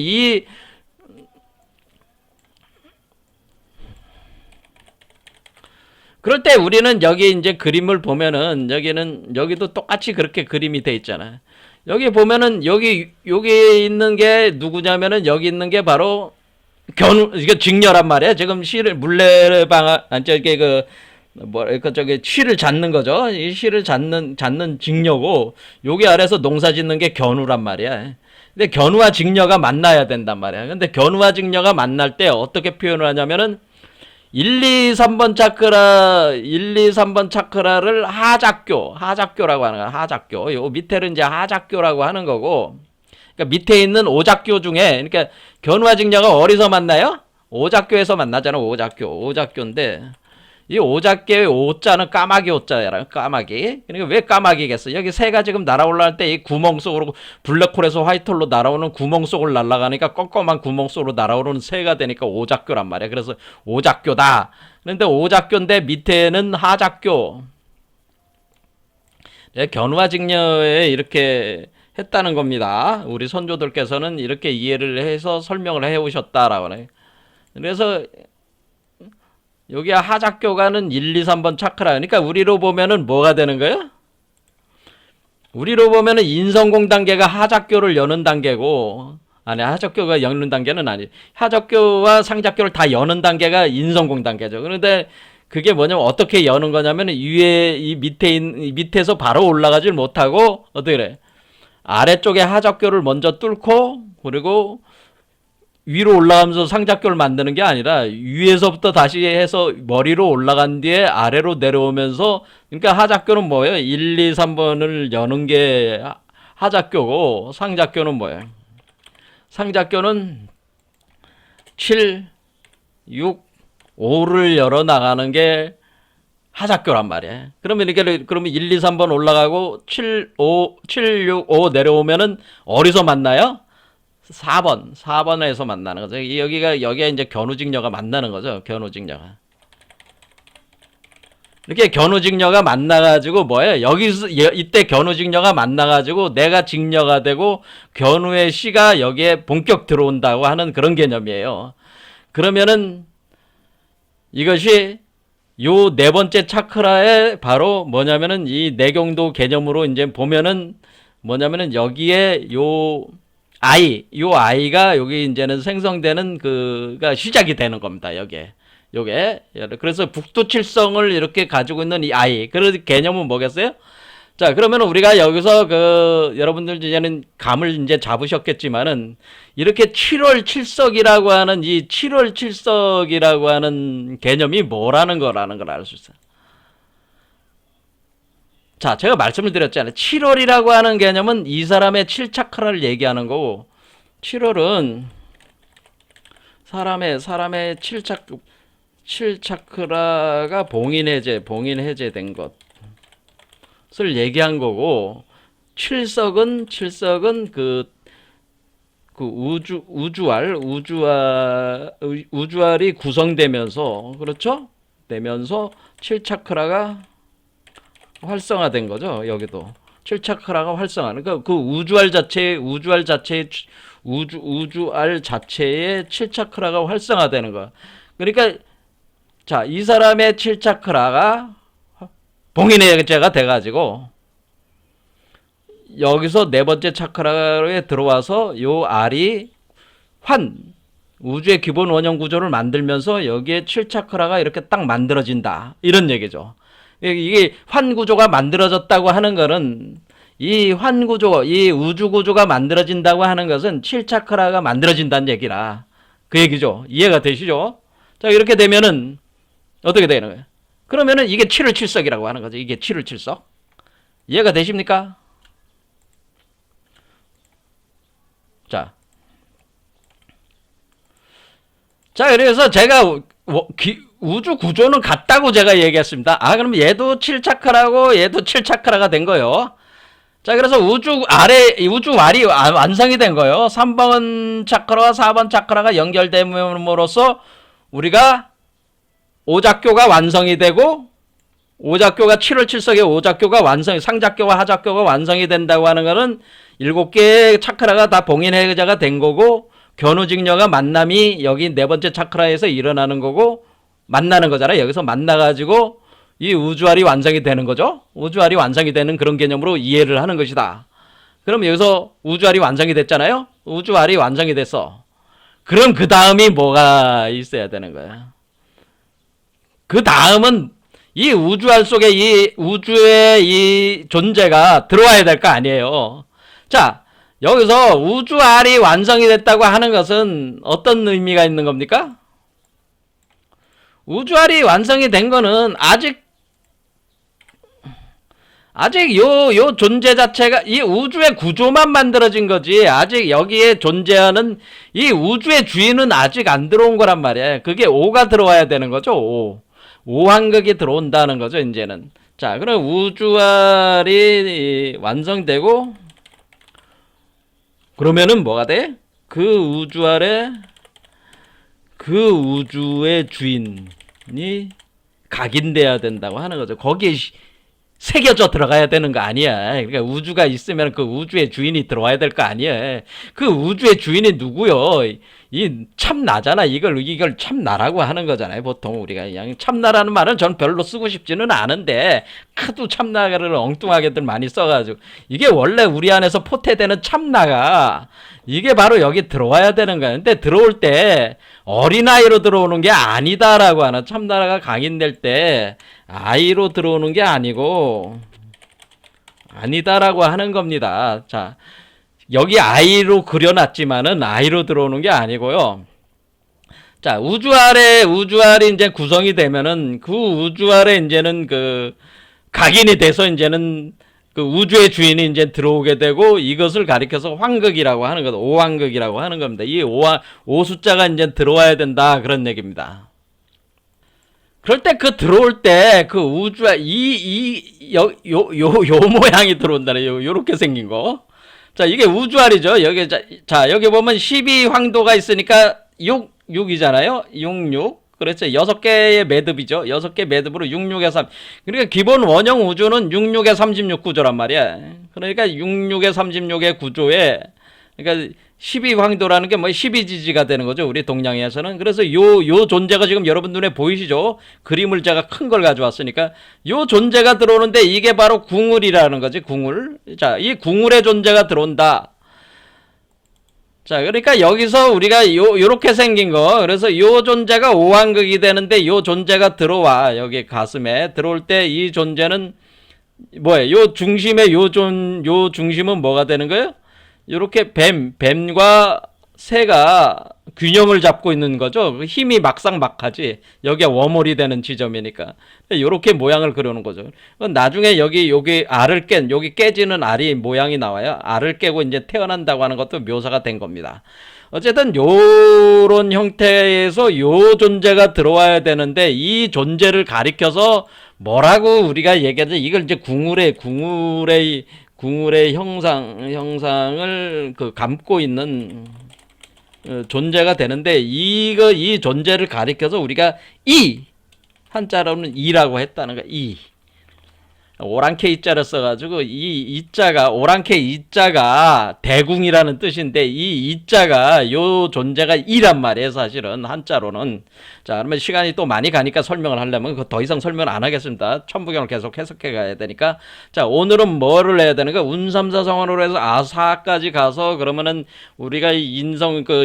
그럴 때 우리는 여기 이제 그림을 보면은 여기도 똑같이 그렇게 그림이 돼 있잖아요. 여기 보면은 여기 있는 게 누구냐면은 여기 있는 게 바로 견우 이게 직녀란 말이에요. 지금 시를 물레방 저기 시를 잡는 거죠. 이 시를 잡는 직녀고, 여기 아래서 농사 짓는 게 견우란 말이야. 근데 견우와 직녀가 만나야 된단 말이야. 근데 견우와 직녀가 만날 때 어떻게 표현을 하냐면은, 1, 2, 3번 차크라를 하작교라고 하는 거야. 하작교. 요 밑에는 이제 하작교라고 하는 거고, 그러니까 밑에 있는 오작교 중에, 그러니까 견우와 직녀가 어디서 만나요? 오작교에서 만나잖아. 오작교인데, 이 오작교의 오자는 까마귀 오자야. 까마귀. 그러니까 왜 까마귀겠어? 여기 새가 지금 날아올라갈 때 이 구멍 속으로 블랙홀에서 화이트홀로 날아오는 구멍 속을 날아가니까 껌껌한 구멍 속으로 날아오는 새가 되니까 오작교란 말이야. 그래서 오작교다. 그런데 오작교인데 밑에는 하작교. 견우와 직녀에 이렇게 했다는 겁니다. 우리 선조들께서는 이렇게 이해를 해서 설명을 해오셨다라고 해요. 그래서 여기 하작교가는 1, 2, 3번 차크라. 그러니까 우리로 보면은 뭐가 되는 거예요? 우리로 보면은 인성공 단계가 하작교를 여는 단계고, 아니, 하작교가 여는 단계는 아니에요. 하작교와 상작교를 다 여는 단계가 인성공 단계죠. 그런데 그게 뭐냐면 어떻게 여는 거냐면 위에 이 밑에서 바로 올라가질 못하고 어떻게 그래? 아래쪽에 하작교를 먼저 뚫고 그리고 위로 올라가면서 상작교를 만드는 게 아니라 위에서부터 다시 해서 머리로 올라간 뒤에 아래로 내려오면서 그러니까 하작교는 뭐예요? 1, 2, 3번을 여는 게 하작교고 상작교는 뭐예요? 상작교는 7, 6, 5를 열어 나가는 게 하작교란 말이야. 그러면 이렇게, 그러면 1, 2, 3번 올라가고 7, 6, 5 내려오면은 어디서 만나요? 4번에서 만나는 거죠. 여기에 이제 견우직녀가 만나는 거죠. 견우직녀가. 이렇게 견우직녀가 만나가지고 뭐예요? 이때 견우직녀가 만나가지고 내가 직녀가 되고 견우의 씨가 여기에 본격 들어온다고 하는 그런 개념이에요. 그러면은 이것이 요 네 번째 차크라에 바로 뭐냐면은 이 내경도 개념으로 이제 보면은 뭐냐면은 여기에 요 아이가 여기 이제는 생성되는 그가 시작이 되는 겁니다. 요게. 그래서 북두칠성을 이렇게 가지고 있는 이 아이. 그 개념은 뭐겠어요? 자, 그러면 우리가 여기서 여러분들 이제는 감을 이제 잡으셨겠지만은, 이렇게 7월 칠석이라고 하는 이 7월 칠석이라고 하는 개념이 뭐라는 거라는 걸 알 수 있어요. 자, 제가 말씀을 드렸잖아요. 7월이라고 하는 개념은 이 사람의 7차크라를 얘기하는 거고, 7월은 사람의 7차크라가 봉인해제된 것을 얘기한 거고, 칠석은 우주알이 구성되면서, 그렇죠? 되면서 7차크라가 활성화된 거죠. 여기도 7차크라가 활성화는 그 우주알 자체의 7차크라가 활성화되는 거. 그러니까 자, 이 사람의 7차크라가 봉인해제가 돼가지고 여기서 네 번째 차크라에 들어와서 요 알이 우주의 기본 원형 구조를 만들면서 여기에 7차크라가 이렇게 딱 만들어진다. 이런 얘기죠. 이게 환 구조가 만들어졌다고 하는 거는 이 우주 구조가 만들어진다고 하는 것은 7차크라가 만들어진다는 얘기라. 그 얘기죠. 이해가 되시죠? 자, 이렇게 되면은 어떻게 되는 거예요? 그러면은 이게 7월 칠석이라고 하는 거죠. 이게 7월 칠석. 이해가 되십니까? 자, 그래서 제가 우주 구조는 같다고 제가 얘기했습니다. 그럼 얘도 7차크라고 얘도 7차크라가 된 거예요. 자, 그래서 우주알이 완성이 된 거예요. 3번 차크라와 4번 차크라가 연결됨으로써 우리가 오작교가 완성이 되고, 오작교가 7월 칠석의 오작교가 상작교와 하작교가 완성이 된다고 하는 거는 7개의 차크라가 다 봉인해제가 된 거고, 견우직녀가 만남이 여기 네 번째 차크라에서 일어나는 거고, 만나는 거잖아요. 여기서 만나가지고 이 우주알이 완성이 되는 거죠. 우주알이 완성이 되는 그런 개념으로 이해를 하는 것이다. 그럼 여기서 우주알이 완성이 됐잖아요. 우주알이 완성이 됐어. 그럼 그 다음이 뭐가 있어야 되는 거야? 그 다음은 이 우주알 속에 이 우주의 이 존재가 들어와야 될 거 아니에요. 자, 여기서 우주알이 완성이 됐다고 하는 것은 어떤 의미가 있는 겁니까? 우주알이 완성이 된 거는 아직 요 존재 자체가 이 우주의 구조만 만들어진 거지, 아직 여기에 존재하는 이 우주의 주인은 아직 안 들어온 거란 말이야. 그게 5가 들어와야 되는 거죠. 5환극이 들어온다는 거죠, 이제는. 자, 그럼 우주알이 완성되고, 그러면은 뭐가 돼? 그 우주의 주인이 각인돼야 된다고 하는 거죠. 거기에 새겨져 들어가야 되는 거 아니야. 그러니까 우주가 있으면 그 우주의 주인이 들어와야 될 거 아니야. 그 우주의 주인이 누구요? 이 참나잖아. 이걸 참나라고 하는 거잖아요. 보통 우리가 그냥 참나라는 말은 전 별로 쓰고 싶지는 않은데, 하도 참나를 엉뚱하게들 많이 써가지고, 이게 원래 우리 안에서 포태되는 참나가 이게 바로 여기 들어와야 되는 거야. 근데 들어올 때 어린아이로 들어오는 게 아니다라고 하는, 참나라가 강인될 때 아이로 들어오는 게 아니고 아니다라고 하는 겁니다. 자, 여기 아이로 그려놨지만은 아이로 들어오는 게 아니고요. 자, 우주알이 이제 구성이 되면은 그 우주알에 이제는 각인이 돼서 이제는 그 우주의 주인이 이제 들어오게 되고 이것을 가리켜서 환극이라고 하는 것, 오환극이라고 하는 겁니다. 이 오 숫자가 이제 들어와야 된다 그런 얘기입니다. 그럴 때 그 들어올 때 그 우주가 요 모양이 들어온다네. 요렇게 생긴 거. 자, 이게 우주알이죠. 여기 자, 여기 보면 12황도가 있으니까 6이잖아요. 66. 그렇죠. 6개의 매듭이죠. 6개 매듭으로 66에 3. 그러니까 기본 원형 우주는 66에 36 구조란 말이야. 그러니까 66에 36의 구조에, 그러니까 12황도라는 게 뭐 12지지가 되는 거죠. 우리 동양에서는. 그래서 요 존재가 지금 여러분 눈에 보이시죠? 그림을 제가 큰 걸 가져왔으니까 요 존재가 들어오는데 이게 바로 궁울이라는 거지. 궁울. 자, 이 궁울의 존재가 들어온다. 자, 그러니까 여기서 우리가 요렇게 생긴 거, 그래서 요 존재가 오왕극이 되는데 요 존재가 들어와. 여기 가슴에 들어올 때 이 존재는 뭐예요? 요 중심에 요 중심은 뭐가 되는 거예요? 요렇게 뱀과 새가 균형을 잡고 있는 거죠. 힘이 막상막하지. 여기가 워몰이 되는 지점이니까. 요렇게 모양을 그려놓은 거죠. 나중에 여기 알을 여기 깨지는 알이 모양이 나와요. 알을 깨고 이제 태어난다고 하는 것도 묘사가 된 겁니다. 어쨌든 요런 형태에서 요 존재가 들어와야 되는데 이 존재를 가리켜서 뭐라고 우리가 얘기하죠? 이걸 이제 궁울의 형상을 감고 있는 존재가 되는데 이 존재를 가리켜서 우리가 한자로는 이라고 했다는 거야. 오랑캐 이자를 써가지고 오랑캐 이자가 대궁이라는 뜻인데 이 이자가 요 존재가 이란 말이에요. 사실은 한자로는. 자, 그러면 시간이 또 많이 가니까 설명을 하려면 더 이상 설명을 안 하겠습니다. 천부경을 계속 해석해 가야 되니까. 자, 오늘은 뭐를 해야 되는가? 운삼사성원으로 해서 아사까지 가서 그러면은 우리가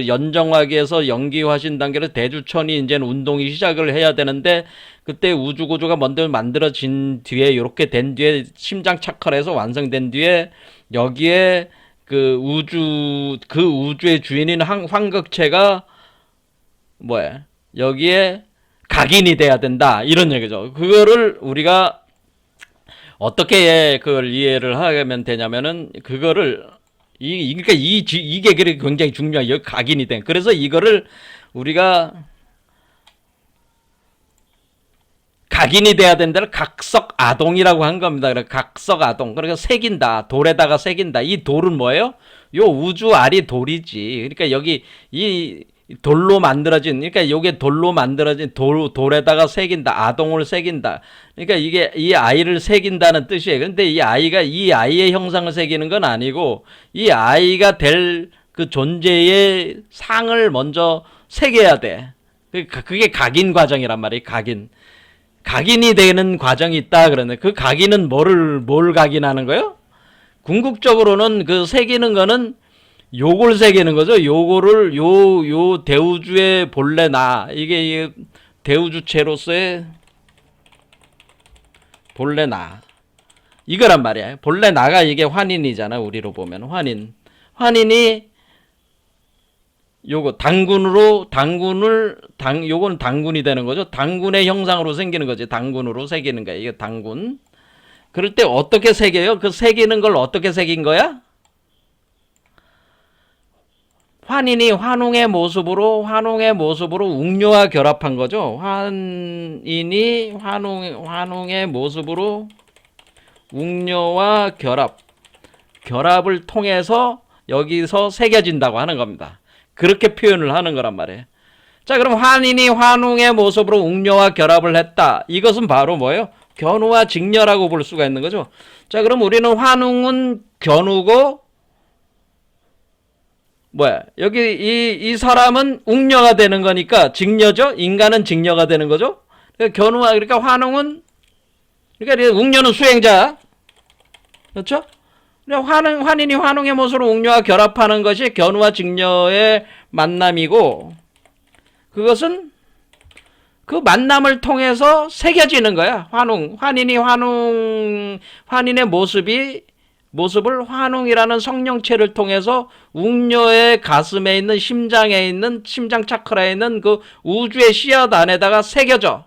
연정화기에서 연기화신 단계로 대주천이 이제는 운동이 시작을 해야 되는데 그때 우주구조가 먼저 만들어진 뒤에 이렇게 된 뒤에 심장 차컬에서 완성된 뒤에 여기에 그 우주의 주인인 황극체가 뭐야? 여기에 각인이 돼야 된다. 이런 얘기죠. 그거를 우리가 어떻게 그걸 이해를 하면 되냐면은 그거를 그러니까 이게 굉장히 중요해요. 각인이 된. 그래서 이거를 우리가 각인이 돼야 된다를 각석아동이라고 한 겁니다. 그래 각석아동. 그러니까 새긴다. 돌에다가 새긴다. 이 돌은 뭐예요? 요 우주알이 돌이지. 그러니까 여기 이 돌로 만들어진, 그러니까 요게 돌로 만들어진 돌에다가 새긴다. 아동을 새긴다. 그러니까 이게 이 아이를 새긴다는 뜻이에요. 근데 이 아이의 형상을 새기는 건 아니고 이 아이가 될 그 존재의 상을 먼저 새겨야 돼. 그게 각인 과정이란 말이에요. 각인이 되는 과정이 있다 그러는데 그 각인은 뭘 각인하는 거예요? 궁극적으로는 그 새기는 거는 요걸 새기는 거죠. 요거를 요 대우주의 본래 이게 대우주체로서의 본래 이거란 말이야. 본래 나가 이게 환인이잖아. 우리로 보면 환인이 요거 요거는 당군이 되는 거죠. 당군의 형상으로 생기는 거지. 당군으로 새기는 거야. 이게 당군. 그럴 때 어떻게 새겨요? 그 새기는 걸 어떻게 새긴 거야? 환인이 환웅의 모습으로 웅녀와 결합한 거죠. 환인이 환웅의 모습으로 웅녀와 결합을 통해서 여기서 새겨진다고 하는 겁니다. 그렇게 표현을 하는 거란 말이에요. 자, 그럼 환인이 환웅의 모습으로 웅녀와 결합을 했다. 이것은 바로 뭐예요? 견우와 직녀라고 볼 수가 있는 거죠. 자, 그럼 우리는 환웅은 견우고 여기 이 사람은 웅녀가 되는 거니까 직녀죠. 인간은 직녀가 되는 거죠. 그러니까 환웅은 그러니까 웅녀는 수행자. 그렇죠? 환인이 환웅의 모습으로 웅녀와 결합하는 것이 견우와 직녀의 만남이고 그것은 그 만남을 통해서 새겨지는 거야. 환인의 모습을 환웅이라는 성령체를 통해서 웅녀의 가슴에 있는 심장에 있는 심장 차크라에 있는 그 우주의 씨앗 안에다가 새겨져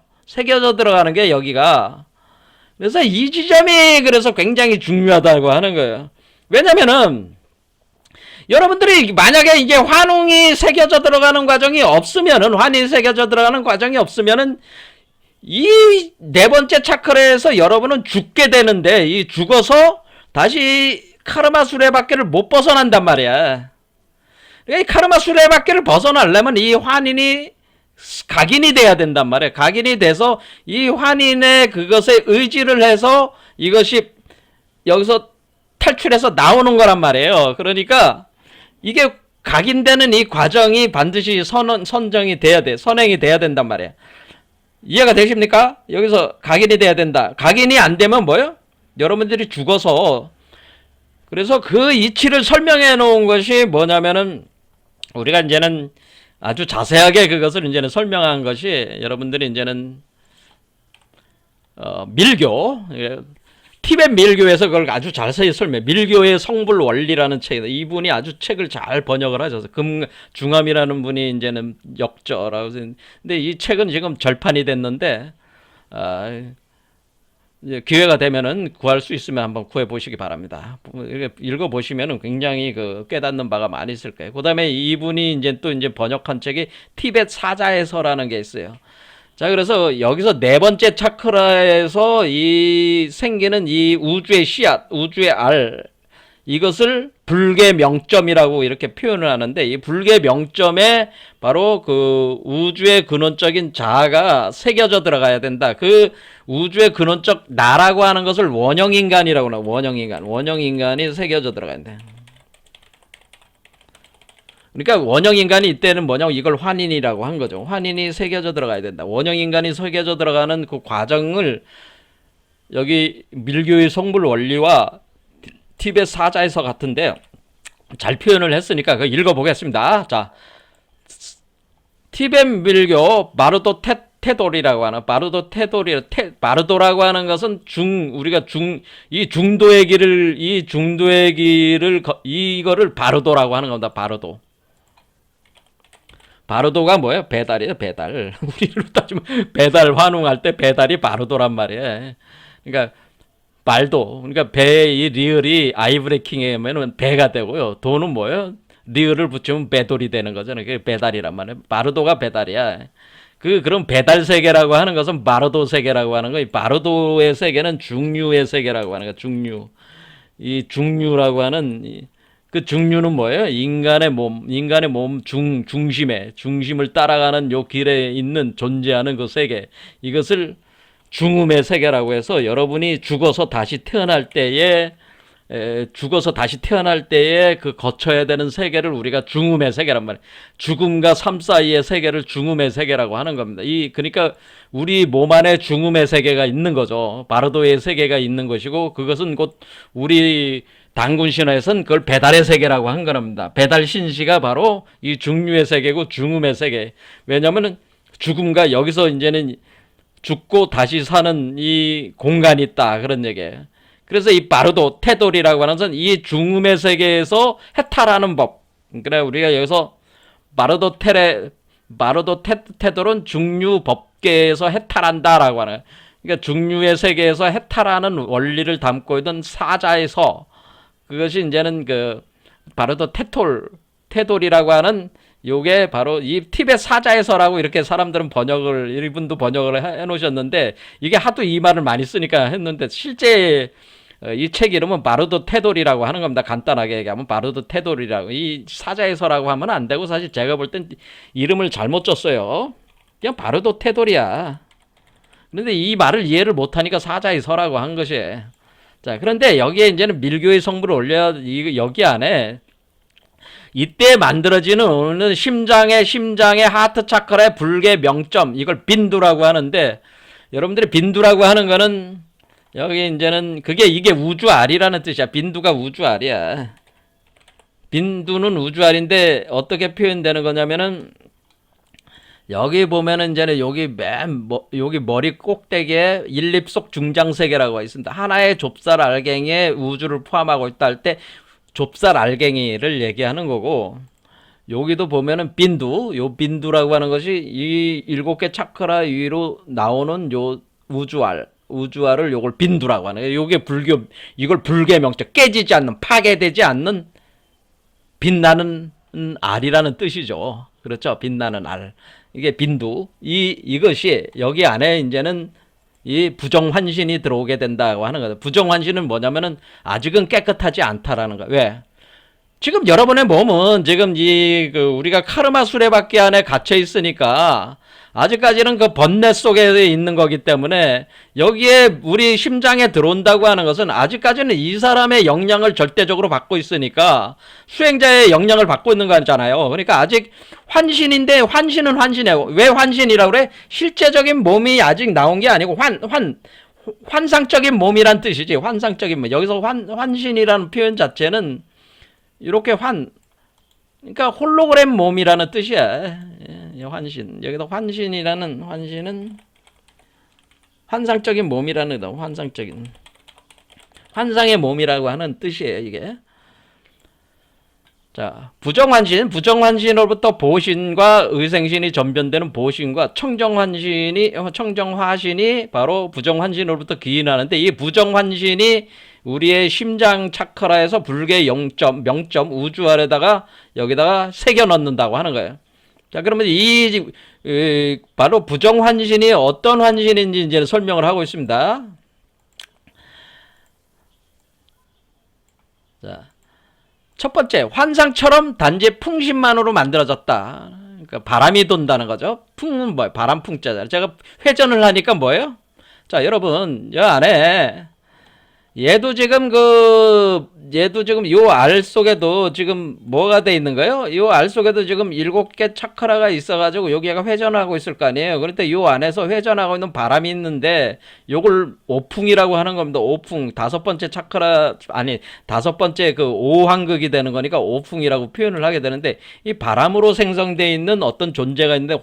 들어가는 게 여기가. 그래서 이 지점이 그래서 굉장히 중요하다고 하는 거예요. 왜냐면은 여러분들이 만약에 이게 환웅이 새겨져 들어가는 과정이 없으면은, 환이 새겨져 들어가는 과정이 없으면은 이 네 번째 차크라에서 여러분은 죽게 되는데, 이 죽어서 다시 카르마 수레바퀴를 못 벗어난단 말이야. 이 카르마 수레바퀴를 벗어나려면 이 환인이 각인이 돼야 된단 말이야. 각인이 돼서 이 환인의 그것에 의지를 해서 이것이 여기서 탈출해서 나오는 거란 말이에요. 그러니까 이게 각인되는 이 과정이 반드시 선정이 돼야 돼. 선행이 돼야 된단 말이야. 이해가 되십니까? 여기서 각인이 돼야 된다. 각인이 안 되면 뭐예요? 여러분들이 죽어서. 그래서 그 이치를 설명해 놓은 것이 뭐냐면은, 우리가 이제는 아주 자세하게 그것을 이제는 설명한 것이, 여러분들이 이제는 밀교, 티벳 밀교에서 그걸 아주 자세히 설명. 밀교의 성불 원리라는 책이다. 이분이 아주 책을 잘 번역을 하셔서, 중암이라는 분이 이제는 역저라고. 근데 이 책은 지금 절판이 됐는데, 이제 기회가 되면은 구할 수 있으면 한번 구해 보시기 바랍니다. 읽어 보시면은 굉장히 그 깨닫는 바가 많이 있을 거예요. 그다음에 이분이 이제 또 이제 번역한 책이 티벳 사자에서라는 게 있어요. 자, 그래서 여기서 네 번째 차크라에서 이 생기는 이 우주의 씨앗, 우주의 알, 이것을 불계 명점이라고 이렇게 표현을 하는데, 이 불계 명점에 바로 그 우주의 근원적인 자아가 새겨져 들어가야 된다. 그 우주의 근원적 나라고 하는 것을 원형인간이라고 하나. 원형인간이 새겨져 들어가야 돼. 그러니까 원형인간이 이때는 뭐냐고, 이걸 환인이라고 한 거죠. 환인이 새겨져 들어가야 된다. 원형인간이 새겨져 들어가는 그 과정을 여기 밀교의 성불 원리와 티벳 사자에서 같은데 잘 표현을 했으니까 그거 읽어보겠습니다. 자, 티벳 밀교 마르도 테돌이라고 하나. 마르도라고 하는 것은 우리가 이 중도의 길을, 이거를 바르도라고 하는 겁니다. 바르도가 뭐예요? 배달이에요, 배달. 우리로 따지면 배달 환웅할 때 배달이 바르도란 말이에요. 그러니까 말도, 그러니까 배의 리을이 아이브레킹이면 배가 되고요. 도는 뭐예요? 리을을 붙이면 배돌이 되는 거잖아요. 그게 배달이란 말이에요. 바르도가 배달이야. 그럼 배달 세계라고 하는 것은 바르도 세계라고 하는 거예요. 바르도의 세계는 중류의 세계라고 하는 거예요. 중류. 이 중류라고 하는 그 중류는 뭐예요? 인간의 몸 중심을 따라가는 요 길에 있는 존재하는 그 세계. 이것을 중음의 세계라고 해서, 여러분이 죽어서 다시 태어날 때에 그 거쳐야 되는 세계를 우리가 중음의 세계란 말이에요. 죽음과 삶 사이의 세계를 중음의 세계라고 하는 겁니다. 그러니까 우리 몸 안에 중음의 세계가 있는 거죠. 바르도의 세계가 있는 것이고, 그것은 곧 우리 단군 신화에서는 그걸 배달의 세계라고 한 겁니다. 배달 신시가 바로 이 중류의 세계고 중음의 세계. 왜냐면은 죽음과 여기서 이제는 죽고 다시 사는 이 공간이 있다, 그런 얘기예요. 그래서 이 바르도 테돌이라고 하는 것은 이 중음의 세계에서 해탈하는 법. 그래, 우리가 여기서 테돌은 중류 법계에서 해탈한다라고 하는. 그러니까 중류의 세계에서 해탈하는 원리를 담고 있는 사자에서, 그것이 이제는 그 바르도 테돌이라고 하는, 요게 바로 이 티벳 사자에서라고 이렇게 사람들은 이분도 번역을 해 놓으셨는데, 이게 하도 이 말을 많이 쓰니까 했는데, 실제 이 책 이름은 바르도 테돌이라고 하는 겁니다. 간단하게 얘기하면 바르도 테돌이라고. 이 사자에서라고 하면 안 되고, 사실 제가 볼 땐 이름을 잘못 줬어요. 그냥 바르도 테돌이야. 그런데 이 말을 이해를 못하니까 사자에서라고 한 것이에요. 자, 그런데 여기에 이제는 밀교의 성불을 올려, 여기 안에 이때 만들어지는 심장의 하트 차크라의 불계 명점, 이걸 빈두라고 하는데, 여러분들이 빈두라고 하는 거는 여기 이제는 이게 우주알이라는 뜻이야. 빈두가 우주알이야. 빈두는 우주알인데 어떻게 표현되는 거냐면은, 여기 보면은 이제는 여기 여기 머리 꼭대기에 일립속 중장세계라고 있습니다. 하나의 좁쌀 알갱이에 우주를 포함하고 있다 할 때 좁쌀 알갱이를 얘기하는 거고, 여기도 보면은 빈두라고 하는 것이 이 7개 차크라 위로 나오는 요 우주알, 우주화를 요걸 빈두라고 하는 거예요. 요게 이걸 불교의 명칭, 깨지지 않는, 파괴되지 않는 빛나는 알이라는 뜻이죠. 그렇죠. 빛나는 알. 이게 빈두. 이것이 여기 안에 이제는 이 부정환신이 들어오게 된다고 하는 거죠. 부정환신은 뭐냐면은 아직은 깨끗하지 않다라는 거예요. 왜? 지금 여러분의 몸은 지금 우리가 카르마 수레바퀴 안에 갇혀 있으니까 아직까지는 그 번뇌 속에 있는 거기 때문에 여기에 우리 심장에 들어온다고 하는 것은 아직까지는 이 사람의 영향을 절대적으로 받고 있으니까 수행자의 영향을 받고 있는 거잖아요. 그러니까 아직 환신인데 환신은 환신이에요. 왜 환신이라고 그래? 실제적인 몸이 아직 나온 게 아니고 환상적인 몸이란 뜻이지. 환상적인 몸. 여기서 환신이라는 표현 자체는 이렇게 그러니까 홀로그램 몸이라는 뜻이야. 환신. 여기다 환신이라는 환신은 환상적인 몸이라는 거다. 환상의 몸이라고 하는 뜻이에요, 이게. 자, 부정환신으로부터 보신과 의생신이 전변되는 보신과 청정화신이 바로 부정환신으로부터 기인하는데 이 부정환신이 우리의 심장 차크라에서 불교의 명점 우주알에다가 여기다가 새겨 넣는다고 하는 거예요. 자, 그러면 바로 부정환신이 어떤 환신인지 이제 설명을 하고 있습니다. 자, 첫 번째, 환상처럼 단지 풍신만으로 만들어졌다. 그러니까 바람이 돈다는 거죠. 풍은 뭐예요? 바람 풍자잖아요. 제가 회전을 하니까 뭐예요? 자, 여러분, 이 안에 얘도 지금 요 알 속에도 지금 뭐가 돼 있는 거예요? 요 알 속에도 지금 7개 차크라가 있어가지고 여기가 회전하고 있을 거 아니에요? 그런데 요 안에서 회전하고 있는 바람이 있는데 요걸 오풍이라고 하는 겁니다. 오풍. 다섯 번째 그 오황극이 되는 거니까 오풍이라고 표현을 하게 되는데 이 바람으로 생성되어 있는 어떤 존재가 있는데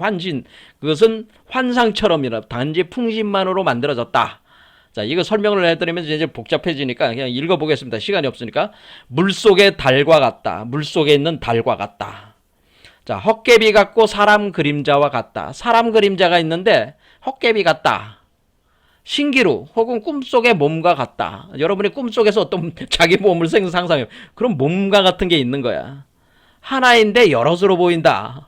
그것은 환상처럼이라 단지 풍신만으로 만들어졌다. 자, 이거 설명을 해드리면 이제 복잡해지니까 그냥 읽어보겠습니다. 시간이 없으니까. 물속의 달과 같다. 물속에 있는 달과 같다. 자, 헛개비 같고 사람 그림자와 같다. 사람 그림자가 있는데 헛개비 같다. 신기루 혹은 꿈속의 몸과 같다. 여러분이 꿈속에서 어떤 자기 몸을 상상해요. 그럼 몸과 같은 게 있는 하나인데 여럿으로 보인다.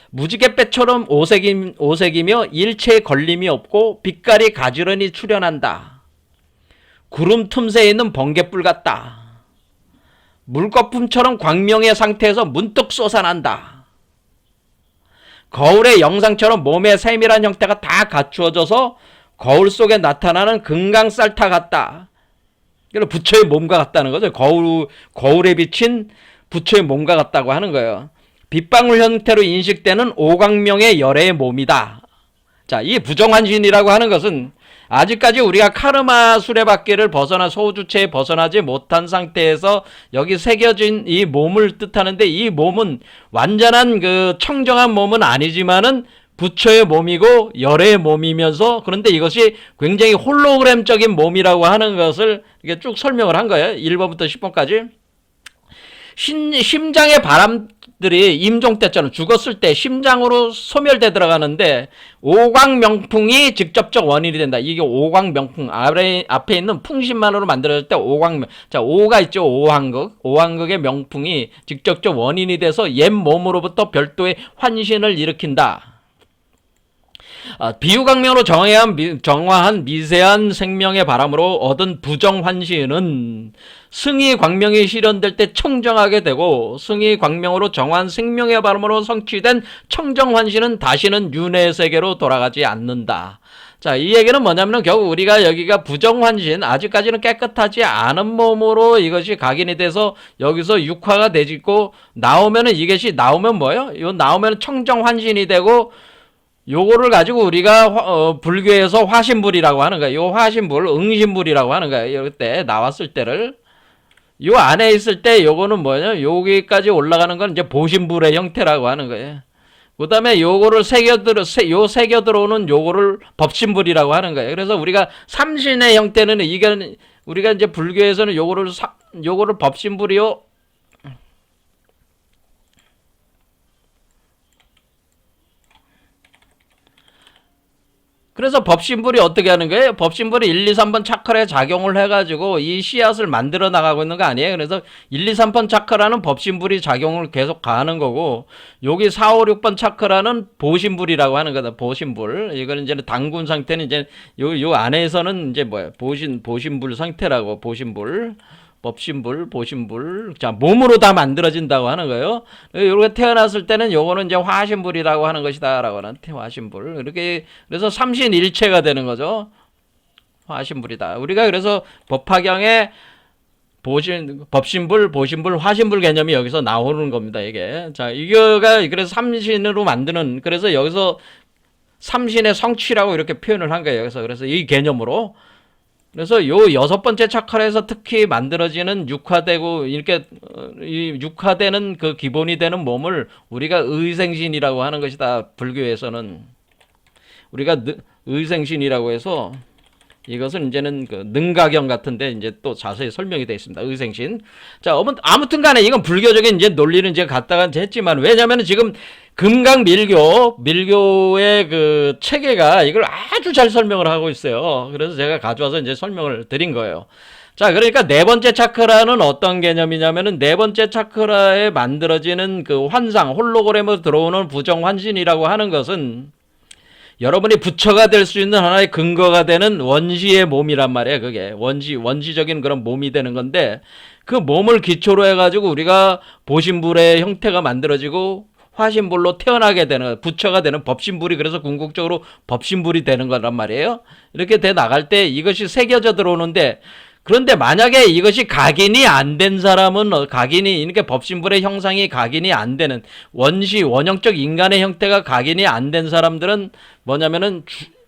무지갯배처럼 오색이며 일체의 걸림이 없고 빛깔이 가지런히 출현한다. 구름 틈새에 있는 번갯불 같다. 물거품처럼 광명의 상태에서 문득 솟아난다. 거울의 영상처럼 몸의 세밀한 형태가 다 갖추어져서 거울 속에 나타나는 금강쌀타 같다. 부처의 몸과 같다는 거죠. 거울에 비친 부처의 몸과 같다고 하는 거예요. 빗방울 형태로 인식되는 오광명의 열애의 몸이다. 자, 이 부정환신이라고 하는 것은 아직까지 우리가 카르마 수레바퀴를 소주체에 벗어나지 못한 상태에서 여기 새겨진 이 몸을 뜻하는데 이 몸은 완전한 청정한 몸은 아니지만은 부처의 몸이고 열애의 몸이면서 그런데 이것이 굉장히 홀로그램적인 몸이라고 하는 것을 이게 쭉 설명을 한 거예요. 1번부터 10번까지. 심장의 바람들이 임종 때처럼 죽었을 때 심장으로 소멸돼 들어가는데 오광명풍이 직접적 원인이 된다. 이게 오광명풍 앞에 있는 풍신만으로 만들어질 때 자, 오가 있죠. 오황극의 명풍이 직접적 원인이 돼서 옛 몸으로부터 별도의 환신을 일으킨다. 비유광명으로 정화한 미세한 생명의 바람으로 얻은 부정환신은 승의광명이 실현될 때 청정하게 되고 승의광명으로 정화한 생명의 바람으로 성취된 청정환신은 다시는 윤회의 세계로 돌아가지 않는다. 자, 이 얘기는 뭐냐면 결국 우리가 여기가 부정환신 아직까지는 깨끗하지 않은 몸으로 이것이 각인이 돼서 여기서 육화가 되고 나오면은 이것이 나오면 뭐예요? 요 나오면 청정환신이 되고 요거를 가지고 우리가 불교에서 화신불이라고 하는 거예요. 요 화신불, 응신불이라고 하는 거예요. 이때 나왔을 때를 요 안에 있을 때 요거는 뭐냐? 여기까지 올라가는 건 이제 보신불의 형태라고 하는 거예요. 그다음에 요거를 새겨 들어오는 요거를 법신불이라고 하는 거예요. 그래서 우리가 삼신의 형태는 이게 우리가 이제 불교에서는 요거를 법신불이요. 그래서 법신불이 어떻게 하는 거예요? 법신불이 1, 2, 3번 차크라에 작용을 해가지고 이 씨앗을 만들어 나가고 있는 거 아니에요? 그래서 1, 2, 3번 차크라는 법신불이 작용을 계속 가하는 거고, 여기 4, 5, 6번 차크라는 보신불이라고 하는 거다. 보신불. 이거는 이제 당군 상태는 이제 요 안에서는 이제 뭐야? 보신불 상태라고, 보신불. 법신불, 보신불, 자, 몸으로 다 만들어진다고 하는 거예요. 이렇게 태어났을 때는 요거는 이제 화신불이라고 하는 것이다라고 하는 화신불. 이렇게, 그래서 삼신일체가 되는 거죠. 화신불이다. 우리가 그래서 법화경에 법신불, 보신불, 화신불 개념이 여기서 나오는 겁니다, 이게. 자, 이거가, 그래서 삼신으로 만드는, 그래서 여기서 삼신의 성취라고 이렇게 표현을 한 거예요, 여기서. 그래서 이 개념으로. 그래서 요 6번째 차크라에서 특히 만들어지는 육화되고 이렇게 이 육화되는 그 기본이 되는 몸을 우리가 의생신이라고 하는 것이다. 불교에서는 우리가 의생신이라고 해서 이것은 이제는 그 능가경 같은데 이제 또 자세히 설명이 되어 있습니다. 의생신. 자, 아무튼 간에 이건 불교적인 이제 논리는 이제 갖다가 했지만, 왜냐면은 지금 밀교의 그 체계가 이걸 아주 잘 설명을 하고 있어요. 그래서 제가 가져와서 이제 설명을 드린 거예요. 자, 그러니까 네 번째 차크라는 어떤 개념이냐면은 네 번째 차크라에 만들어지는 그 환상, 홀로그램으로 들어오는 부정 환신이라고 하는 것은 여러분이 부처가 될 수 있는 하나의 근거가 되는 원시의 몸이란 말이에요. 그게 원시적인 그런 몸이 되는 건데, 그 몸을 기초로 해가지고 우리가 보신불의 형태가 만들어지고 화신불로 태어나게 되는, 부처가 되는 법신불이, 그래서 궁극적으로 법신불이 되는 거란 말이에요. 이렇게 돼 나갈 때 이것이 새겨져 들어오는데, 그런데 만약에 이것이 각인이 안 된 사람은, 이렇게 법신불의 형상이 각인이 안 되는, 원형적 인간의 형태가 각인이 안 된 사람들은 뭐냐면은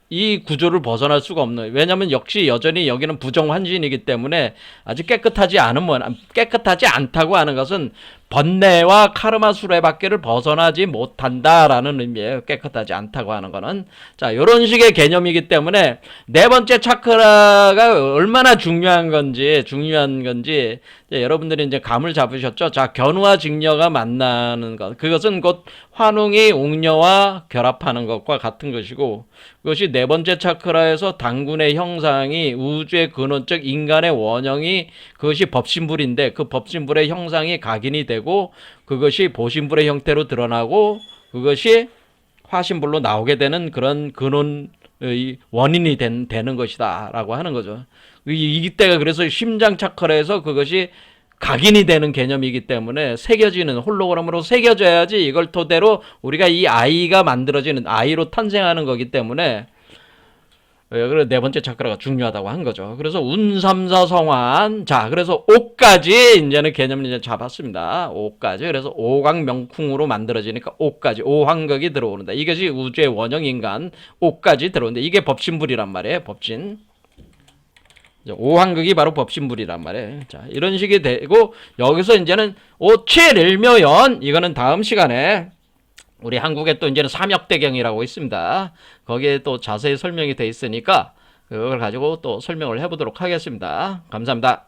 이 구조를 벗어날 수가 없는, 왜냐면 역시 여전히 여기는 부정환신이기 때문에 아주 깨끗하지 않다고 하는 것은 번뇌와 카르마 수레바퀴를 벗어나지 못한다라는 의미예요. 깨끗하지 않다고 하는 거는. 자, 요런 식의 개념이기 때문에 네 번째 차크라가 얼마나 중요한 건지 여러분들이 이제 감을 잡으셨죠? 자, 견우와 직녀가 만나는 것. 그것은 곧 환웅이 옥녀와 결합하는 것과 같은 것이고, 그것이 네 번째 차크라에서 당군의 형상이 우주의 근원적 인간의 원형이 그것이 법신불인데, 그 법신불의 형상이 각인이 되고 그것이 보신불의 형태로 드러나고 그것이 화신불로 나오게 되는 그런 근원 원인이 되는 것이다 라고 하는 거죠. 이때가 그래서 심장 차크라에서 그것이 각인이 되는 개념이기 때문에 새겨지는, 홀로그램으로 새겨져야지 이걸 토대로 우리가 이 아이가 만들어지는, 아이로 탄생하는 거기 때문에, 그래 네 번째 차크라가 중요하다고 한 거죠. 그래서 운삼사성환. 자, 그래서 5까지 이제는 개념을 이제 잡았습니다. 5까지. 그래서 오광명쿵으로 만들어지니까 5까지, 오황극이 들어오는다. 이것이 우주의 원형 인간 5까지 들어오는데, 이게 법신불이란 말이에요. 법신. 오황극이 바로 법신불이란 말이에요. 자, 이런 식이 되고, 여기서 이제는 오칠일묘연, 이거는 다음 시간에 우리 한국에 또 이제는 삼역대경이라고 있습니다. 거기에 또 자세히 설명이 돼 있으니까 그걸 가지고 또 설명을 해보도록 하겠습니다. 감사합니다.